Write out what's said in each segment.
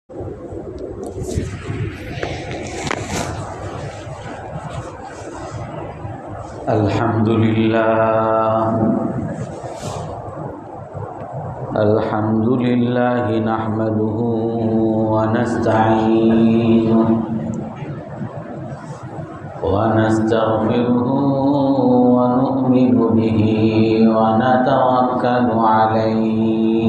Alhamdulillah nahmaduhu wa nasta'inuhu wa nastaghfiruhu wa nu'minu bihi wa natawakkalu alayhi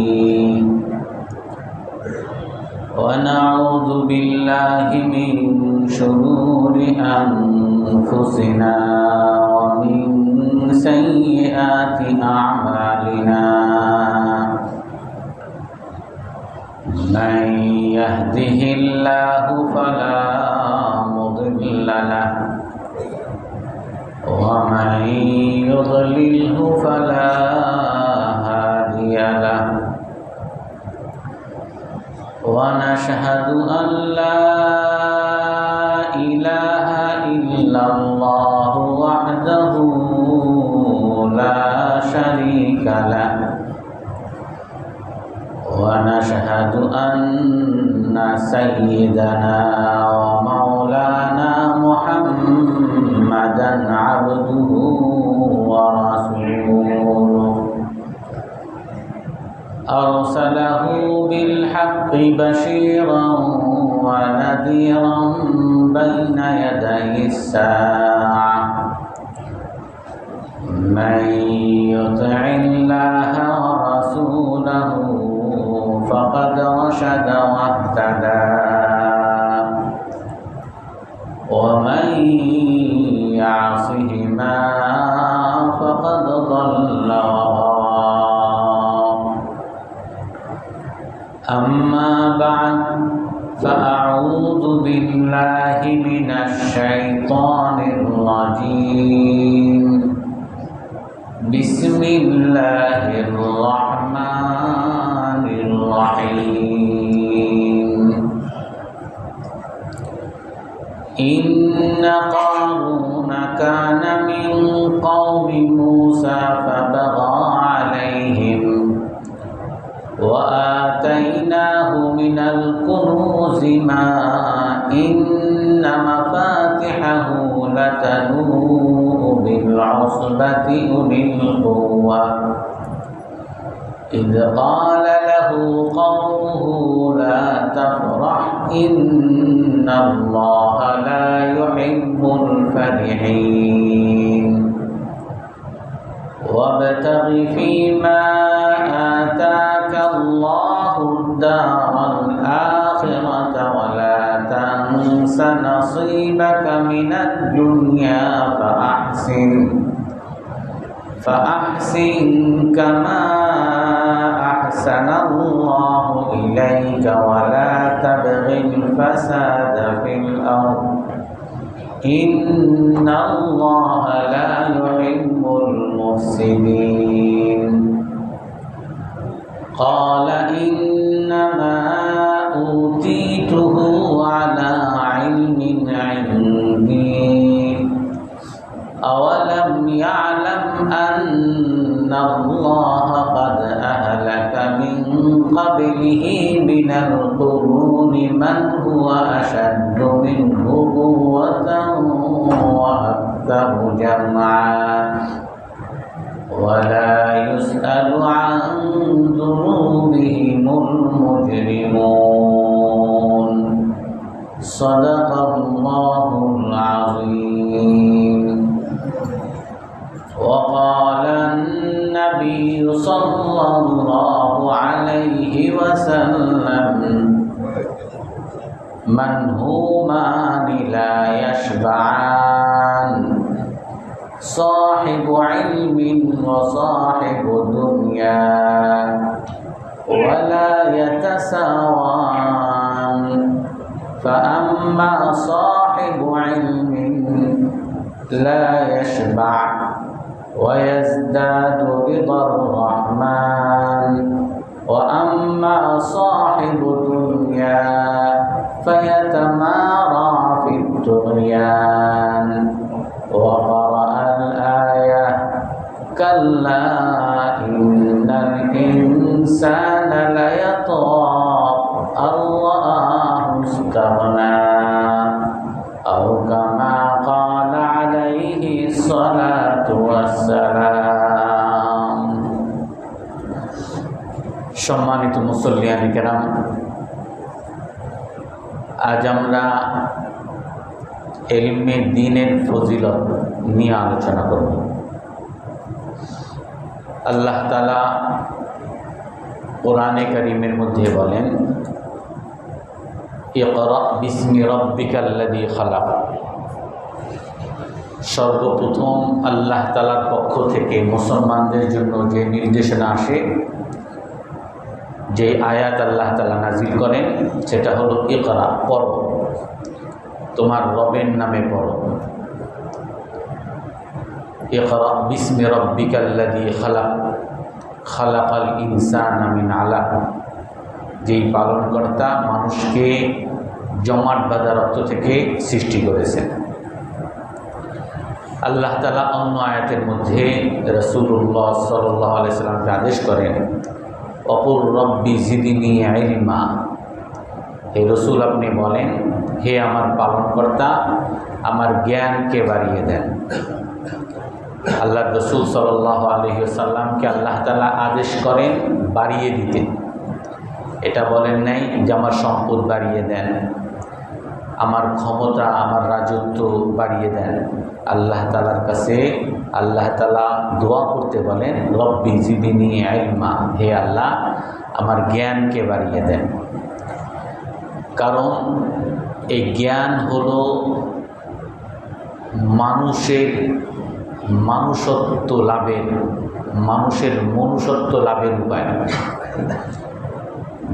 wa na'udzu billahi min shururi anfusina wa min sayyiati a'malina. من يهده الله فلا مضل له ومن يضلله فلا هادي له ونشهد أن لا إله إلا الله وحده لا شريك له ونشهد أن سيدنا ومولانا محمدا عبده ورسوله أرسله بالحق بشيرا ونذيرا بين يدي الساعة من يطع الله ورسوله فقد رشد واهتدى ومن يعصهما فقد ضل وغوى أما بعد فأعوذ بالله من الشيطان الرجيم بسم الله الرحمن الرحيم إن قارون كان من قوم موسى فبغى عليهم وآتيناه من الكنوز ما إن مفاتحه لتنوء بالعصبة أولي القوة إذ قال له قومه لا تفرح إن الله لا يحب الفرحين وابتغ فيما آتاك الله الدار الآخرة ولا تنس نصيبك من الدنيا فأحسن كما أحسن الله إليك ولا تبغ الفساد في الأرض إن الله لا يحب المفسدين قال إنما أوتيته على علم عندي أولم يعلم أن الله قد أهلك من قبله من القرون من هو أشد منه قوة وأكثر جمعا ولا يسأل عن ذنوبهم المجرمون صدق الله العظيم وقال النبي صلى الله عليه وسلم منهومان لا يشبعان صاحب علم وصاحب دنيا ولا يتساوان فأما صاحب علم لا يشبع ويزداد رضا الرحمن وأما صاحب دنيا فيتمارى في الطغيان وقرأ الآية كلا إن الإنسان ليطغى أن رآه মুসল্লিয়ান কেরাম, আজ আমরা ইলমে দ্বীনের ফজিলত নিয়ে আলোচনা করব। আল্লাহ তাআলা কোরআনে কারীমের মধ্যে বলেন, ইকরা বিসমি রাব্বিকাল্লাযী খালাক। সর্বপ্রথম আল্লাহ তাআলার পক্ষ থেকে মুসলমানদের জন্য যে নির্দেশনা আসে, যে আয়াত আল্লাহ তাআলা নাজিল করেন, সেটা হলো ইকরা, পড়ো, তোমার রবের নামে পড়ো। ইকরা বিসমি রাব্বিকাল্লাযী খালাক, খালাকাল ইনসানা মিন আলাক। যেই পালনকর্তা মানুষকে জমাট বাঁধা রক্ত থেকে সৃষ্টি করেছেন। আল্লাহ তাআলা অন্য আয়াতের মধ্যে রাসূলুল্লাহ সাল্লাল্লাহু আলাইহি ওয়াসাল্লামকে আদেশ করেন, অকুল রব্বি জিদনি ইলমা। হে রাসূল, আপনি বলেন, হে আমার পালনকর্তা, আমার জ্ঞানকে বাড়িয়ে দেন। আল্লাহ রাসূল সাল্লাল্লাহু আলাইহি ওয়াসাল্লামকে আল্লাহ তাআলা আদেশ করেন বাড়িয়ে দিতে। এটা বলেন নাই যে আমার সম্পদ বাড়িয়ে দেন, আমার ক্ষমতা, আমার রাজত্ব বাড়িয়ে দেন। আল্লাহ তাআলার কাছে আল্লাহ তাআলা দোয়া করতে বলেন, রব্বি জিদনি ইলমা, হে আল্লাহ, আমার জ্ঞানকে বাড়িয়ে দেন। কারণ এই জ্ঞান হলো মানুষের মানুষত্ব লাভের, মানুষের মনুষ্যত্ব লাভের উপায়।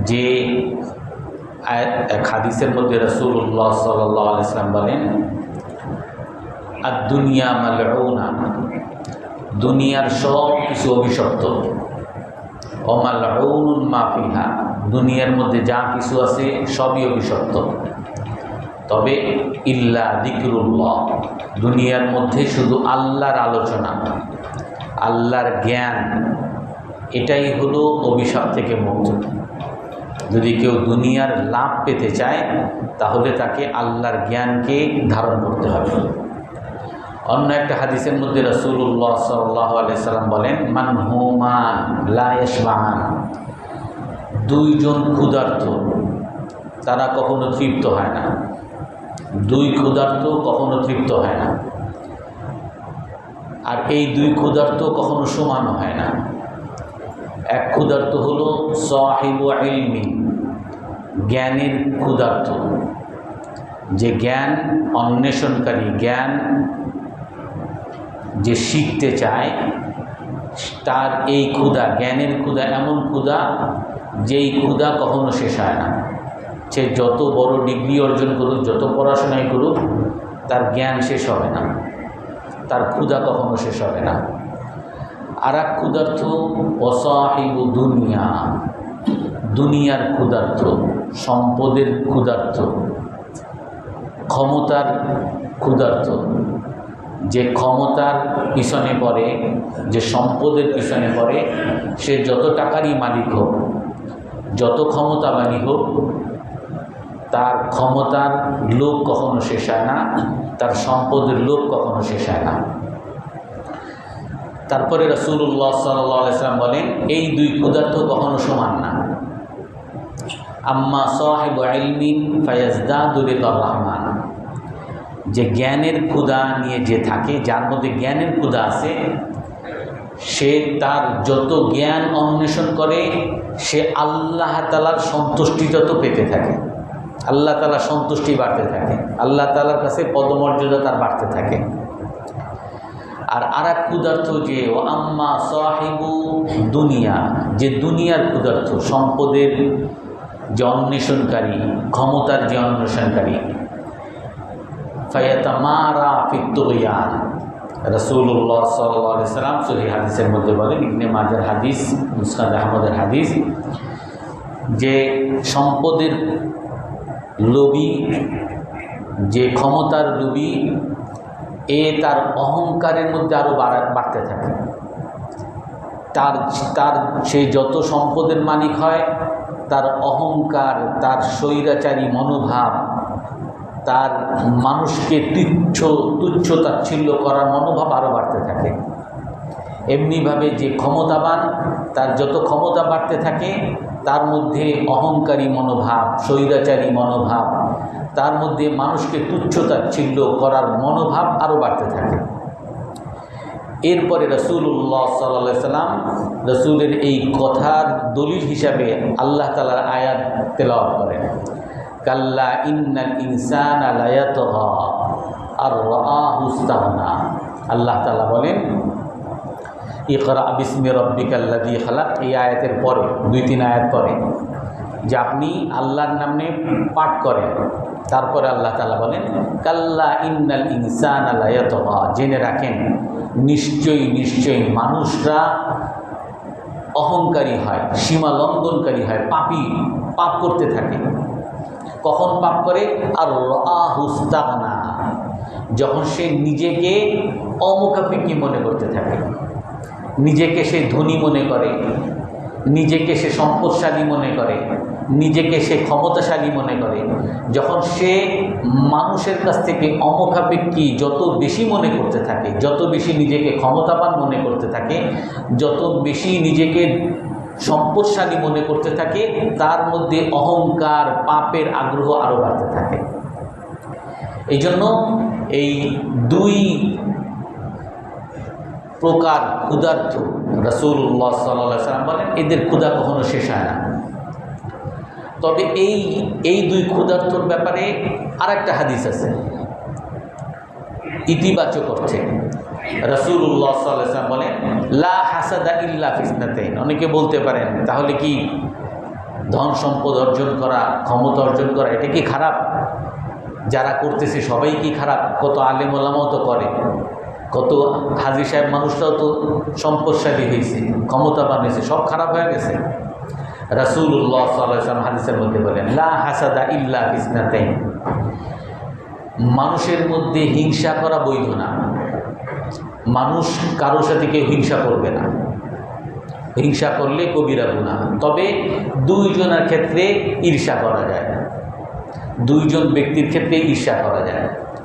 যে এক হাদিসের মধ্যে রাসূলুল্লাহ সাল্লাল্লাহু আলাইহি ওয়াসাল্লাম বলেন, আদ-দুনিয়া মালউনা, দুনিয়ার সব কিছু অভিশপ্ত। ও মালউনুন মা ফিহা, দুনিয়ার মধ্যে যা কিছু আছে সবই অভিশপ্ত। তবে ইল্লা যিকরুল্লাহ, দুনিয়ার মধ্যে শুধু আল্লাহর আলোচনা, আল্লাহর জ্ঞান, এটাই হলো অভিশাপ থেকে মুক্ত। যদি কেউ দুনিয়ার লাভ পেতে চায়, তাহলে তাকে আল্লাহর জ্ঞানকে ধারণ করতে হবে। অন্য একটা হাদিসের মধ্যে রাসূলুল্লাহ সাল্লাল্লাহু আলাইহি ওয়াসাল্লাম বলেন, মান হুমান লা ইয়াশবান, দুইজন ক্ষুধার্ত, তারা কখনো তৃপ্ত হয় না। দুই ক্ষুধার্ত কখনো তৃপ্ত হয় না। আর এই দুই ক্ষুধার্ত কখনো সমান হয় না। এক ক্ষুধার্ত হলো সাহিবু ইলমি, জ্ঞানের ক্ষুধার্ত, যে জ্ঞান অন্বেষণকারী, জ্ঞান যে শিখতে চায়, তার এই ক্ষুধা, জ্ঞানের ক্ষুধা এমন ক্ষুধা, যেই ক্ষুধা কখনো শেষ হয় না। সে যত বড় ডিগ্রি অর্জন করুক, যত পড়াশোনাই করুক, তার জ্ঞান শেষ হবে না, তার ক্ষুধা কখনো শেষ হবে না। আর এক ক্ষুধার্থ ওয়াসাহিবু দুনিয়া, দুনিয়ার ক্ষুধার্থ, সম্পদের ক্ষুধার্থ, ক্ষমতার ক্ষুধার্থ। যে ক্ষমতার পিছনে পড়ে, যে সম্পদের পিছনে পড়ে, সে যত টাকারই মালিক হোক, যত ক্ষমতাবানই হোক, তার ক্ষমতার লোভ কখনো শেষ হয় না, তার সম্পদের লোভ কখনো শেষ হয় না। তারপরে রাসূলুল্লাহ সাল্লাল্লাহু আলাইহি ওয়াসাল্লাম বলেন, এই দুই ক্ষুধার্ত কখনো সমান না। আম্মা সাহিবু ইলমিন ফায়াজদাদু রিদার রহমান, যে জ্ঞানের ক্ষুধা নিয়ে যে থাকে, যার মধ্যে জ্ঞানের ক্ষুধা আছে, সে তার যত জ্ঞান অন্বেষণ করে, সে আল্লাহ তাআলার সন্তুষ্টি যত পেতে থাকে, আল্লাহ তাআলার সন্তুষ্টি বাড়তে থাকে, আল্লাহ তাআলার কাছে পদমর্যাদা তার বাড়তে থাকে। আর আরেক ক্ষুধার্থ যে ও আম্মা সাহিবু দুনিয়া, যে দুনিয়ার ক্ষুধার্থ, সম্পদের যে অন্বেষণকারী, ক্ষমতার যে অন্বেষণকারী, ফায়াতামারা ফিত তুগয়ান। রাসূলুল্লাহ সাল্লাল্লাহু আলাইহি ওয়াসাল্লাম সহিহ হাদিসের মধ্যে বলেন, ইবনে মাজার হাদিস, মুসনাদ আহমদের হাদিস, যে সম্পদের লোভী, যে ক্ষমতার লোভী, তার অহংকারের মধ্যে আরও বাড়তে থাকে। তার সে যত সম্পদের মালিক হয়, তার অহংকার, তার স্বৈরাচারী মনোভাব, তার মানুষকে তুচ্ছ তাচ্ছিল্য করার মনোভাব আরও বাড়তে থাকে। এমনিভাবে যে ক্ষমতাবান তার যত ক্ষমতা বাড়তে থাকে তার মধ্যে অহংকারী মনোভাব, স্বৈরাচারী মনোভাব, তার মধ্যে মানুষকে তুচ্ছতাচ্ছিল্য করার মনোভাব আরও বাড়তে থাকে। এরপরে রাসূলুল্লাহ সাল্লাল্লাহু আলাইহি সাল্লাম রাসূলের এই কথার দলিল হিসাবে আল্লাহ তাআলার আয়াত তেলাওয়াত করেন, কাল্লা ইন্নাল ইনসানা লায়াতগা আর রাআহু ইসতাগনা। আল্লাহ তাআলা বলেন ইকরা বিসমি রাব্বিকাল্লাযী খালাক, এই আয়াতের পরে 2-3 আয়াত পরে যে আপনি আল্লাহর নামে পাঠ করেন, তারপরে আল্লাহ তাআলা বলেন কাল্লা ইন্নাল ইনসানা লায়াতগা, জেনে রাখেন নিশ্চয়ই মানুষরা অহংকারী হয়, সীমা লঙ্ঘনকারী হয়, পাপ করতে থাকে। কখন পাপ করে? আর রাআহু ইসতাগনা, যখন সে নিজেকে অমুখাপেক্ষী মনে করতে থাকে, নিজেকে সে ধনী মনে করে, নিজেকে সে সম্পদশালী মনে করে, নিজেকে সে ক্ষমতাশালী মনে করে, যখন সে মানুষের কাছ থেকে অমুখাপেক্ষী যত বেশি মনে করতে থাকে, যত বেশি নিজেকে ক্ষমতাবান মনে করতে থাকে, যত বেশি নিজেকে সম্পদশালী মনে করতে থাকে, তার মধ্যে অহংকার, পাপের আগ্রহ আরও বাড়তে থাকে। এই জন্য এই 2 প্রকার ক্ষুধার্ত রাসূলুল্লাহ সাল্লাল্লাহু আলাইহি ওয়াসাল্লাম বলেন এদের ক্ষুধা কখনো শেষ হয় না। তবে এই 2 ক্ষুধার্তর ব্যাপারে আরেকটা হাদিস আছে ইতিবাচক অর্থে। রাসূলুল্লাহ সাল্লাল্লাহু আলাইহি ওয়াসাল্লাম বলেন লা হাসাদা ইল্লা ফিসনাতাইন। অনেকে বলতে পারেন তাহলে কি ধন সম্পদ অর্জন করা, ক্ষমতা অর্জন করা এটা কি খারাপ? যারা করতেছে সবাই কি খারাপ? কত আলেম ওলামাও তো করে, কত হাজী সাহেব মানুষরাও তো সম্পদশালী হয়েছে, ক্ষমতাবান হয়েছে, সব খারাপ হয়ে গেছে? রাসূলুল্লাহ সাল্লাল্লাহু আলাইহি ওয়াসাল্লাম হাদিসের মধ্যে বলেন লা হাসাদা ইল্লা ফিসনাতাইন, মানুষের মধ্যে হিংসা করা বৈধ না। মানুষ কারোর সাথে কেউ হিংসা করবে না, হিংসা করলে কবিরা গুনাহ। তবে 2 জনের ক্ষেত্রে ঈর্ষা করা যায়, 2 জন ব্যক্তির ক্ষেত্রে ঈর্ষা করা যায়।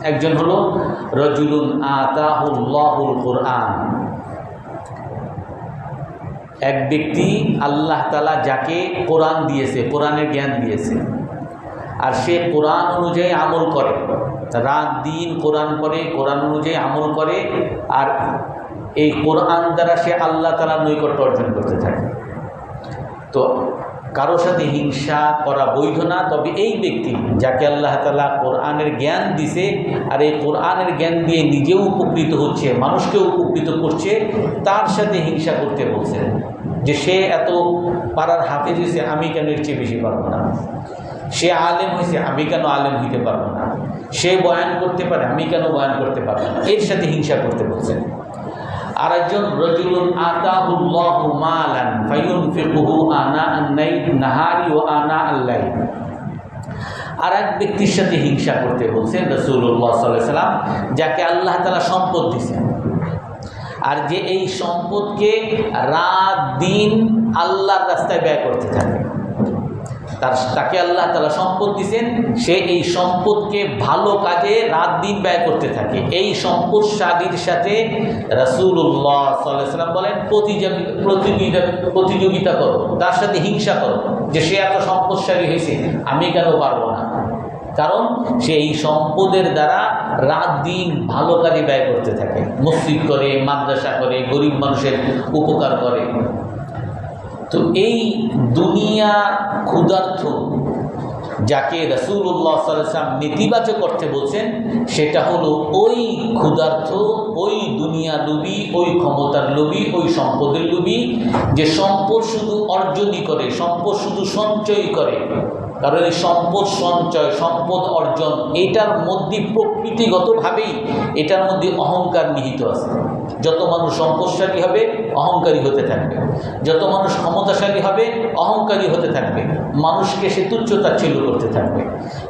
একজন হলো রাজুলুন আতাহুল্লাহুল কুরআন, এক ব্যক্তি আল্লাহ তাআলা যাকে কোরআন দিয়েছে, কোরআনের জ্ঞান দিয়েছে, আর সে কোরআন অনুযায়ী আমল করে, রাত দিন কোরআন পড়ে, কোরআন অনুযায়ী আমল করে, আর এই কোরআন দ্বারা সে আল্লাহ তাআলার নৈকট্য অর্জন করতে থাকে। তো কারোর সাথে হিংসা করা বৈধ না। তবে এই ব্যক্তি যাকে আল্লাহ তাআলা কোরআনের জ্ঞান দিছে, আর এই কোরআনের জ্ঞান দিয়ে নিজেও উপকৃত হচ্ছে, মানুষকেও উপকৃত করছে, তার সাথে হিংসা করতে বলছেন যে সে এত পারার হাফেজ হয়েছে, আমি কেন এর চেয়ে বেশি পারবো না? সে আলেম হয়েছে, আমি কেন আলেম হইতে পারবো না? সে বয়ান করতে পারে, আমি কেন বয়ান করতে পারবো না? এর সাথে হিংসা করতে বলছেন। আর একজন রাজুলুন আতাহুল্লাহু মালান ফায়ুনফিকুহু আনা আন-নাহারি ওয়া আনা আল-লাইল, আর এক ব্যক্তির সাথে হিংসা করতে বলছেন রাসূলুল্লাহ সাল্লাল্লাহু আলাইহি ওয়াসাল্লাম, যাকে আল্লাহ তাআলা সম্পদ দিয়েছেন, আর যে এই সম্পদকে রাত দিন আল্লাহর রাস্তায় ব্যয় করতে থাকে। তাকে আল্লাহ তাআলা সম্পদ দিয়েছেন, সে এই সম্পদকে ভালো কাজে রাত দিন ব্যয় করতে থাকে। এই সম্পদশালীর সাথে রাসূলুল্লাহ সাল্লাল্লাহু আলাইহি ওয়াসাল্লাম বলেন প্রতিযোগিতা করো, তার সাথে হিংসা করো যে সে এত সম্পদশালী হয়েছে, আমি কেন পারবো না? কারণ সে এই সম্পদের দ্বারা রাত দিন ভালো কাজে ব্যয় করতে থাকে, মসজিদ করে, মাদ্রাসা করে, গরিব মানুষের উপকার করে। তো এই দুনিয়া ক্ষুধার্ত যাকে রাসূলুল্লাহ সাল্লাল্লাহু আলাইহি ওয়াসাল্লাম নেতিবাচক অর্থে বলছেন, সেটা হলো ওই ক্ষুধার্ত, ওই দুনিয়া লোভী, ওই ক্ষমতার লোভী, ওই সম্পদের লোভী, যে সম্পদ শুধু অর্জনই করে, সম্পদ শুধু সঞ্চয় করে। কারণ এই সম্পদ সঞ্চয়, সম্পদ অর্জন, এটার মধ্যে প্রকৃতিগতভাবেই এটার মধ্যে অহংকার নিহিত আছে। যত মানুষ সম্পদশালী হবে অহংকারী হতে থাকবে, যত মানুষ ক্ষমতাশালী হবে অহংকারী হতে থাকবে, মানুষকে সে তুচ্ছতাচ্ছিল্য করতে থাকবে।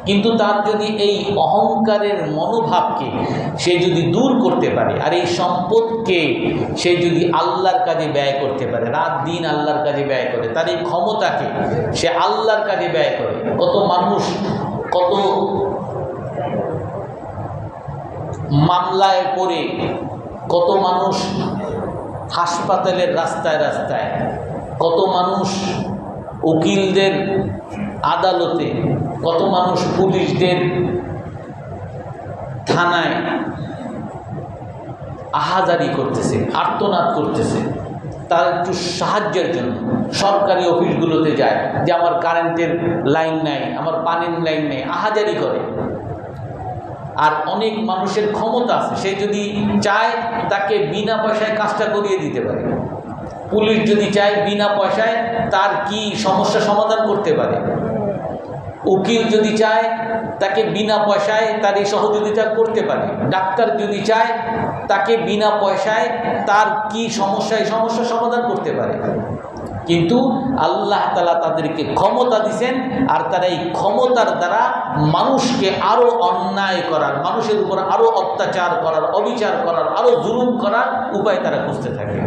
কিন্তু তার যদি এই অহংকারের মনোভাবকে সে যদি দূর করতে পারে, আর এই সম্পদকে সে যদি আল্লাহর কাজে ব্যয় করতে পারে, রাত দিন আল্লাহর কাজে ব্যয় করে, তার এই ক্ষমতাকে সে আল্লাহর কাজে ব্যয় করে। কত মানুষ কত মামলায় পড়ে, কত মানুষ হাসপাতালের রাস্তায় রাস্তায়, কত মানুষ উকিলদের আদালতে, কত মানুষ পুলিশদের থানায় আহাজারি করতেছে, আর্তনাদ করতেছে তার একটু সাহায্যের জন্য। সরকারি অফিসগুলোতে যায় যে আমার কারেন্টের লাইন নাই, আমার পানির লাইন নেই, আহাজারি করে। আর অনেক মানুষের ক্ষমতা আছে, সে যদি চায় তাকে বিনা পয়সায় কাজটা করিয়ে দিতে পারে। পুলিশ যদি চায় বিনা পয়সায় তার কি সমস্যা সমাধান করতে পারে। উকিল যদি চায় তাকে বিনা পয়সায় তার এই সহযোগিতা করতে পারে। ডাক্তার যদি চায় তাকে বিনা পয়সায় তার কি সমস্যা, এই সমস্যা সমাধান করতে পারে। কিন্তু আল্লাহ তাআলা তাদেরকে ক্ষমতা দিয়েছেন, আর তারা এই ক্ষমতার দ্বারা মানুষকে আরো অন্যায় করার, মানুষের উপর আরো অত্যাচার করার, অবিচার করার, আরো জুলুম করার উপায় তারা খুঁজতে থাকে।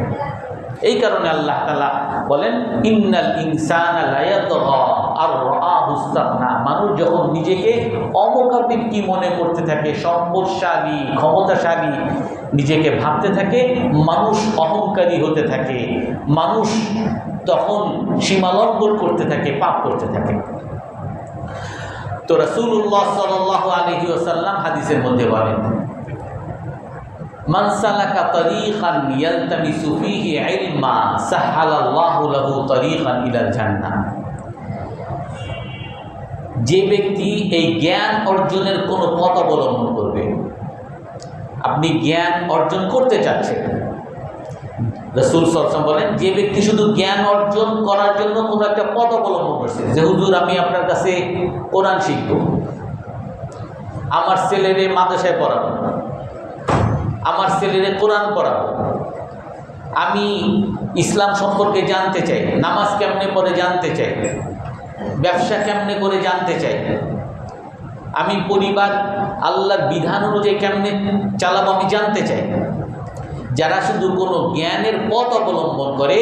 এই কারণে আল্লাহ তাআলা বলেন ইন্নাল ইনসানা লায়াতগা আর রাআহু ইসতাগনা। মানুষ যখন নিজেকে অমোকাপেক্ষী মনে করতে থাকে, সম্পদশালী, ক্ষমতাশালী নিজেকে ভাবতে থাকে, মানুষ অহংকারী হতে থাকে, মানুষ তখন সীমালঙ্ঘন করতে থাকে, পাপ করতে থাকে। তো রাসূলুল্লাহ সাল্লাল্লাহু আলাইহি ওয়াসাল্লাম হাদিসের মধ্যে বলেন মান সালাকা তরিকান ইয়ালতামিসু ফীহি ইলমা সাহালাল্লাহু লাহু তরিকান ইলাল জান্নাহ। যে ব্যক্তি এই জ্ঞান অর্জনের কোনো পথ অবলম্বন করবে, আপনি জ্ঞান অর্জন করতে চাচ্ছেন, রাসূল সাল্লাল্লাহু আলাইহি ওয়াসাল্লাম বলেন যে ব্যক্তি শুধু জ্ঞান অর্জন করার জন্য কোনো একটা পথ অবলম্বন করছে, যে হুজুর আমি আপনার কাছে কোরআন শিখব, আমার ছেলেরে মাদ্রাসায় পড়াবো, আমার ছেলেরে কোরআন পড়াবো, আমি ইসলাম সম্পর্কে জানতে চাই, নামাজ কেমনে পড়ে জানতে চাই, ব্যবসা কেমনে করে জানতে চাই, আমি পরিবার আল্লাহর বিধান অনুযায়ী কেমনে চালাবো আমি জানতে চাই। যারা শুধু কোনো জ্ঞানের পথ অবলম্বন করে,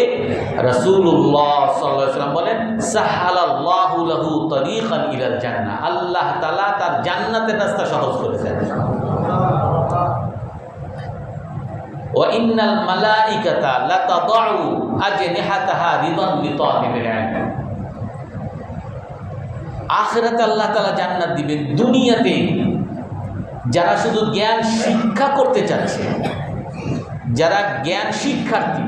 রাসূলুল্লাহ সাল্লাল্লাহু আলাইহি ওয়াসাল্লাম বলেন সাহালাল্লাহু লাহু তরিকান ইলাল জান্নাহ, আল্লাহ তাআলা তার জান্নাতের রাস্তা সহজ করে দেন। ওয়া ইন্নাল মালাইকাতা লাতাদউ আজনিহাতাহা রিদান লিতালিবিল ইলম। আখিরাতে আল্লাহ তাআলা জান্নাত দিবেন, দুনিয়াতে যারা শুধু জ্ঞান শিক্ষা করতে চাচ্ছে, যারা জ্ঞান শিক্ষার্থী,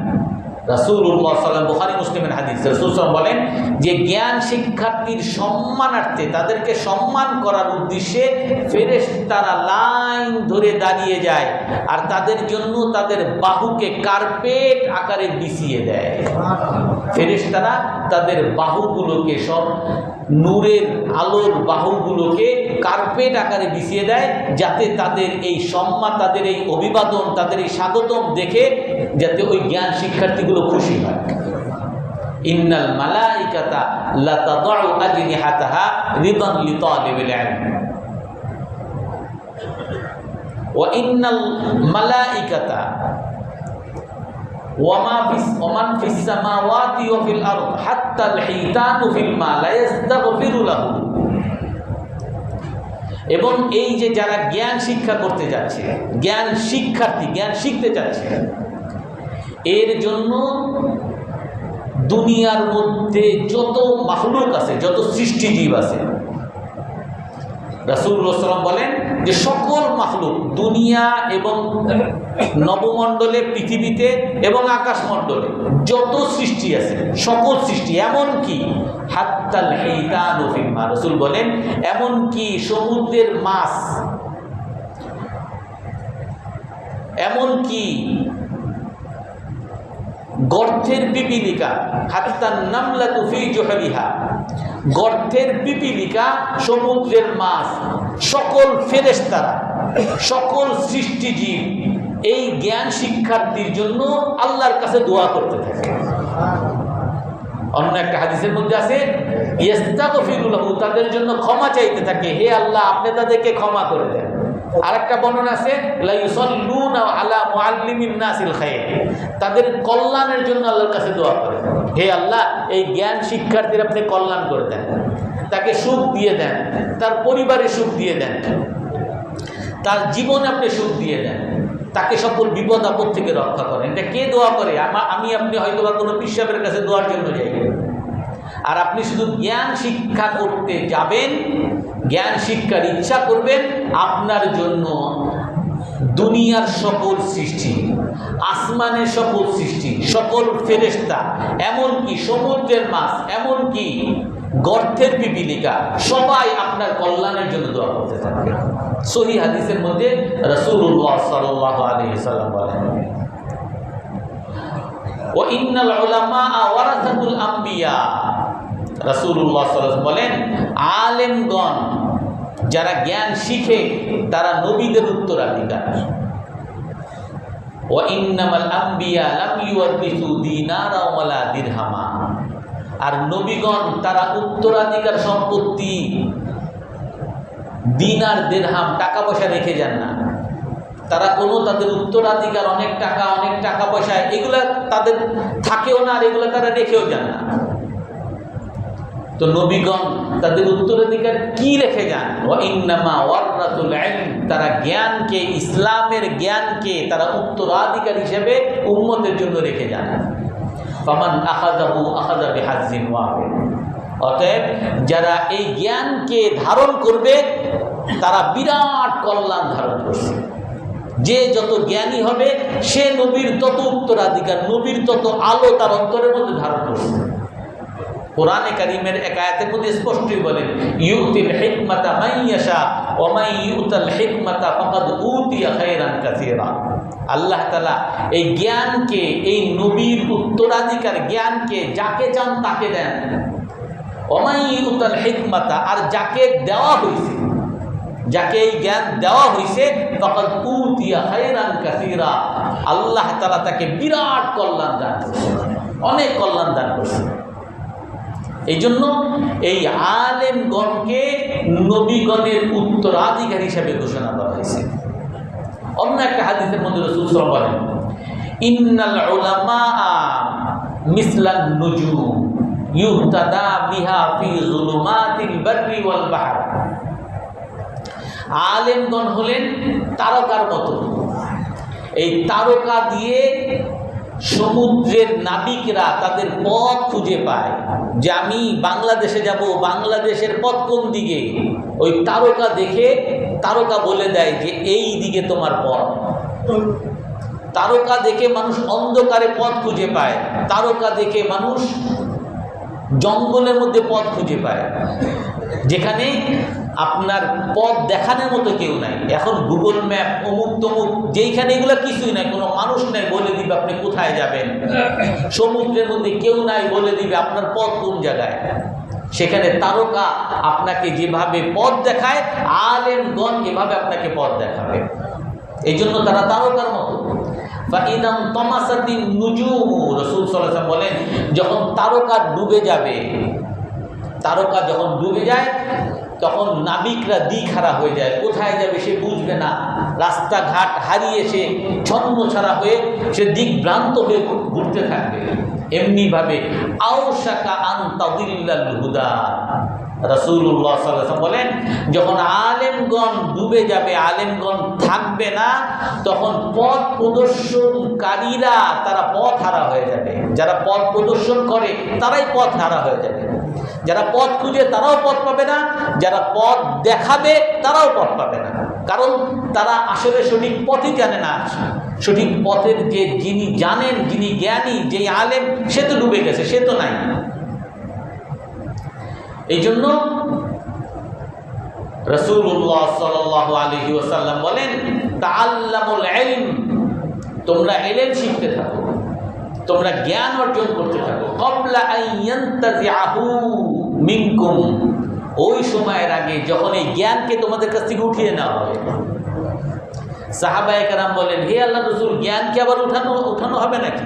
রাসূলুল্লাহ সাল্লাল্লাহু আলাইহি ওয়াসাল্লাম বুখারী মুসলিমের হাদিস, রাসূল সাল্লাল্লাহু আলাইহি ওয়াসাল্লাম বলেন যে জ্ঞান শিক্ষার্থীর সম্মানার্থে, তাদেরকে সম্মান করার উদ্দেশ্যে ফেরেশতারা লাইন ধরে দাঁড়িয়ে যায় আর তাদের জন্য তাদের বাহুকে কার্পেট আকারে বিছিয়ে দেয়। ফেরেশতারা তাদের বাহুগুলোকে, সব নূরের আলোর বাহুগুলোকে কার্পেট আকারে বিছিয়ে দেয়, যাতে তাদের এই সম্মান, তাদের এই অভিবাদন, তাদের এই স্বাগতম দেখে যাতে ওই জ্ঞান শিক্ষার্থীগুলো খুশি হয়। ইন্নাল মালাইকাতা লাতাদউ আজনিহাতাহা রিদান লিতালিবিল ইলম ওয়া ইন্নাল মালাইকাতা ওমান ফিস সামাওয়াতি ওয়া ফিল আরদ হাত্তাল হিতানু ফিল মা লা ইস্তাগফিরু লাহু। এবং এই যে যারা জ্ঞান শিক্ষা করতে যাচ্ছে, জ্ঞান শিক্ষার্থী, জ্ঞান শিখতে যাচ্ছে, এর জন্য দুনিয়ার মধ্যে যত মাখলুক আছে, যত সৃষ্টিজীব আছে, রাসূলুল্লাহ সাল্লাল্লাহু আলাইহি ওয়াসাল্লাম বলেন যে সকল মাখলুক, দুনিয়া এবং নবমণ্ডলে, পৃথিবীতে এবং আকাশমণ্ডলে যত সৃষ্টি আছে, সকল সৃষ্টি, এমনকি হাত্তাল হিতানু ফিল মা, রাসূল বলেন এমনকি সমুদ্রের মাছ, এমনকি গর্তের পিপিলিকা, হাত্তান নামলাতু ফি জুহরিহা, গর্তের পিপিলিকা, সমুদ্রের মাছ, সকল ফেরেশতারা, সকল সৃষ্টিজীব এই জ্ঞান শিক্ষার্থীর জন্য আল্লাহর কাছে দোয়া করতে থাকে। অন্য একটা হাদিসের মধ্যে আছে ইস্তাগফিরু লাহু, তাদের জন্য ক্ষমা চাইতে থাকে, হে আল্লাহ আপনি তাদেরকে ক্ষমা করে দেন। আরেকটা বর্ণনা আছে লা ইউসাল্লুনা আলা মুআল্লিমিন নাসিল খায়র, তাদের কল্যাণের জন্য আল্লাহর কাছে দোয়া করে, হে আল্লাহ এই জ্ঞান শিক্ষার্থীর আপনি কল্যাণ করে দেন, তাকে সুখ দিয়ে দেন, তার পরিবারে সুখ দিয়ে দেন, তার জীবনে আপনি সুখ দিয়ে দেন। তাকে সকল বিপদ আপদ থেকে রক্ষা করেন। এটা কে দোয়া করে? আমি আপনি হয়তো বা কোনো পীর সাহেবের কাছে দোয়ার জন্য যাই, আর আপনি শুধু জ্ঞান শিক্ষা করতে যাবেন, জ্ঞান শিক্ষার ইচ্ছা করবেন। আপনার জন্য দুনিয়ার সকল সৃষ্টি, আসমানের সকল সৃষ্টি, সকল ফেরেশতা, এমনকি সমুদ্রের মাছ, এমনকি গর্তের পিপীলিকা, সবাই আপনার কল্যাণের জন্য দোয়া করতে থাকে। সহিহ হাদিসের মধ্যে রাসূলুল্লাহ সাল্লাল্লাহু আলাইহি ওয়াসাল্লাম বলেন, ওয়া ইন্নাল উলামা ওয়ারাসাতুল আম্বিয়া। রাসূলুল্লাহ সাল্লাল্লাহু আলাইহি ওয়াসাল্লাম বলেন, আলেমগণ যারা জ্ঞান শিখে তারা নবীদের উত্তরাধিকার। ওয়া ইন্নামাল আম্বিয়া লাম ইউওয়ারিসু দিনারা ওয়ালা দিরহামা। আর নবীগণ তারা উত্তরাধিকার সম্পত্তি দিনার দিরহাম টাকা পয়সা রেখে যান না। তারা কোনো তাদের উত্তরাধিকার অনেক টাকা পয়সা এগুলা তাদের থাকেও না, আর এগুলো তারা রেখেও যান না। তো নবীগণ তাদের উত্তরাধিকার কি রেখে যান? ওয়া ইন্নামা ওয়ারাতুল ইলম। তারা জ্ঞানকে, ইসলামের জ্ঞানকে তারা উত্তরাধিকার হিসেবে উম্মতের জন্য রেখে যান। ফামান আখাযাহু আখাযা বিহাজ্জিন ওয়াফির। অতএব যারা এই জ্ঞানকে ধারণ করবে তারা বিরাট কল্যাণ ধারণ করছে। যে যত জ্ঞানী হবে সে নবীর তত উত্তরাধিকার, নবীর তত আলো তার অন্তরের মধ্যে ধারণ করছে। কোরআনে কারীমের এক আয়াতের মধ্যে স্পষ্টই বলেন, ইউতিল হিকমাতা মান ইয়াশা ওয়া মান ইউতাল হিকমাতা ফাকাদ উতিয়া খায়রান কাসীরা। আল্লাহ তাআলা এই জ্ঞানকে, এই নবীর উত্তরাধিকার জ্ঞানকে যাকে চান তাকে দেন। ওয়া মান ইউতাল হিকমাতা, আর যাকে দেওয়া হয়েছে, যাকে এই জ্ঞান দেওয়া হয়েছে, ফাকাদ উতিয়া খায়রান কাসীরা, আল্লাহ তাআলা তাকে বিরাট কল্যাণ দান করছে, অনেক কল্যাণ দান করছে। এই জন্য এই আলেমগণকে নবীগণের উত্তরাধিকারী হিসেবে ঘোষণা করা হয়েছে। অন্য একটা হাদিসের মধ্যে রাসূল সাল্লাল্লাহু আলাইহি ওয়াসাল্লাম বলেন, ইন্নাল উলামা মিসলান নুজুম ইউহতাদা বিহা ফি যুলুমাতিল বাররি ওয়াল বাহর। আলেমগণ হলেন তারকার মতো। এই তারকা দিয়ে সমুদ্রের নাবিকরা তাদের পথ খুঁজে পায়, যে আমি বাংলাদেশে যাব, বাংলাদেশের পথ কোন দিকে। ওই তারকা দেখে তারকা বলে দেয় যে এই দিকে তোমার পথ। তারকা দেখে মানুষ অন্ধকারে পথ খুঁজে পায়, তারকা দেখে মানুষ জঙ্গলের মধ্যে পথ খুঁজে পায়, যেখানে আপনার পথ দেখানোর মতো কেউ নাই। এখন গুগল ম্যাপ, অমুক তমুক, যেইখানে এগুলো কিছুই নাই, কোনো মানুষ নাই বলে দিবে আপনি কোথায় যাবেন। সমুদ্রের মধ্যে কেউ নাই বলে দিবে আপনার পথ কোন জায়গায়। সেখানে তারকা আপনাকে যেভাবে পথ দেখায়, আলেমগণ এভাবে আপনাকে পথ দেখাবে। এই জন্য তারা তারকার মতো। ফাইদাম তমাসাতিন নুজুম, রাসূল সাল্লাল্লাহু আলাইহি ওয়াসাল্লাম বলেন, যখন তারকা ডুবে যাবে, তারকা যখন ডুবে যায় তখন নাবিকরা দিকহারা হয়ে যায়, কোথায় যাবে সে বুঝবে না, রাস্তাঘাট হারিয়ে সে ছন্নছাড়া হয়ে সে দিকভ্রান্ত হয়ে ঘুরতে থাকবে। এমনিভাবে আওশাকা আন তাদিল্লাল হুদা, রাসূলুল্লাহ সাল্লাল্লাহু আলাইহি ওয়াসাল্লাম বলেন, যখন আলেমগণ ডুবে যাবে, আলেমগণ থাকবে না, তখন পথ প্রদর্শনকারীরা তারা পথ হারা হয়ে যাবে। যারা পথ প্রদর্শন করে তারাই পথ হারা হয়ে যাবে। যারা পথ খুঁজে তারাও পথ পাবে না, যারা পথ দেখাবে তারাও পথ পাবে না। কারণ তারা আসলে সঠিক পথই জানে না। সঠিক পথের যে যিনি জানেন, যিনি জ্ঞানী, যেই আলেম, সে তো ডুবে গেছে, সে তো নাই। এই জন্য রাসূলুল্লাহ সাল্লাল্লাহু আলাইহি ওয়াসাল্লাম বলেন, তাআল্লামুল ইলম, তোমরা ইলম শিখতে থাকো, তোমরা জ্ঞান অর্জন করতে থাকো। ক্বাবলা আন ইয়ানতাজিআহু মিনকুম, ওই সময়ের আগে যখন এই জ্ঞানকে তোমাদের কাছ থেকে উঠিয়ে নেওয়া হবে। সাহাবায়ে কেরাম বলেন, হে আল্লাহর রাসূল, জ্ঞানকে আবার উঠানো হবে নাকি?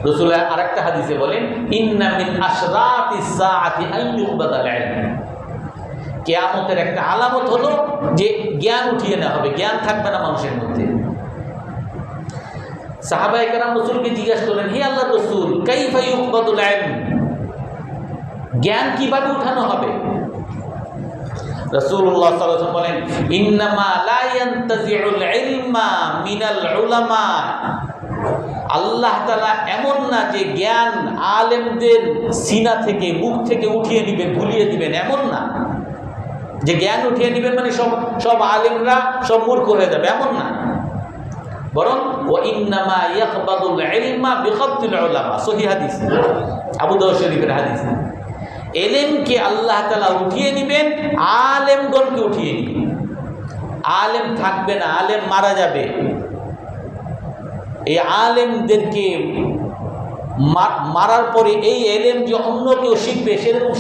রাসূল আরেকটা হাদিসে বলেন, ইন্না মিন আশরাতিস সাআতি আন ইউবাদাল ইলম, কিয়ামতের একটা আলামত হলো যে জ্ঞান উঠিয়ে নেওয়া হবে, জ্ঞান থাকবে না মানুষের মধ্যে। সাহাবায়ে কেরাম রাসূলকে জিজ্ঞাসা করলেন, হে আল্লাহর রাসূল, কাইফা ইউবাদুল ইলম, জ্ঞান কিভাবে উঠানো হবে? রাসূলুল্লাহ সাল্লাল্লাহু আলাইহি ওয়াসাল্লাম বলেন, ইন্নামা লা ইয়ানতাজিউল ইলমা মিনাল উলামা। আল্লাহ তাআলা এমন না যে জ্ঞান আলেমদের সিনা থেকে, মুখ থেকে উঠিয়ে নেবেন, ভুলিয়ে দিবেন, এমন না যে জ্ঞান উঠিয়ে নেবেন মানে সব আলেমরা সব মূর্খ হয়ে যাবে, এমন না। বরং ওয়া ইন্নামা ইয়াকবাদুল ইলমা বিকবদিল উলামা, সহিহ হাদিস, আবু দাউদ শরীফের হাদিস। এলেমকে আল্লাহ তাআলা উঠিয়ে নেবেন, আলেমগণকে উঠিয়ে নেবেন। আলেম থাকবে না, আলেম মারা যাবে। এই আলেমদেরকে মারার পরে এই এলেম যে অন্য কেউ শিখবে সেরকম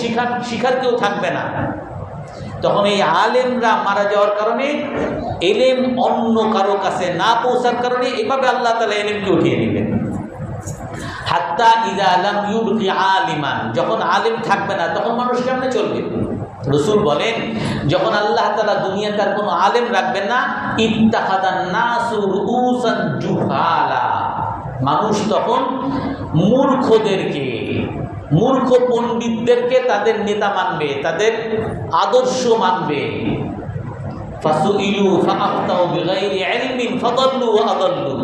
শিখার কেউ থাকবে না। তখন এই আলেমরা মারা যাওয়ার কারণে, এলেম অন্য কারো কাছে না পৌঁছার কারণে এভাবে আল্লাহ তাআলা এলেমকে উঠিয়ে নেবেন। হাত্তা ইযা লাম ইউবকি আলিমান, যখন আলেম থাকবে না তখন মানুষ কেমনে চলবে? রাসূল বলেন, যখন আল্লাহ তাআলা দুনিয়াতে আর কোনো আলেম রাখবেন না, ইত্তাখাদান নাসু রুউসান জুহালা, মানুষ তখন মূর্খদেরকে, মূর্খ পণ্ডিতদেরকে তাদের নেতা মানবে, তাদের আদর্শ মানবে। ফাসুইলু ফাআফতাউ বিগাইরি ইলমিন ফাদাল্লু ওয়া আদাল্লু,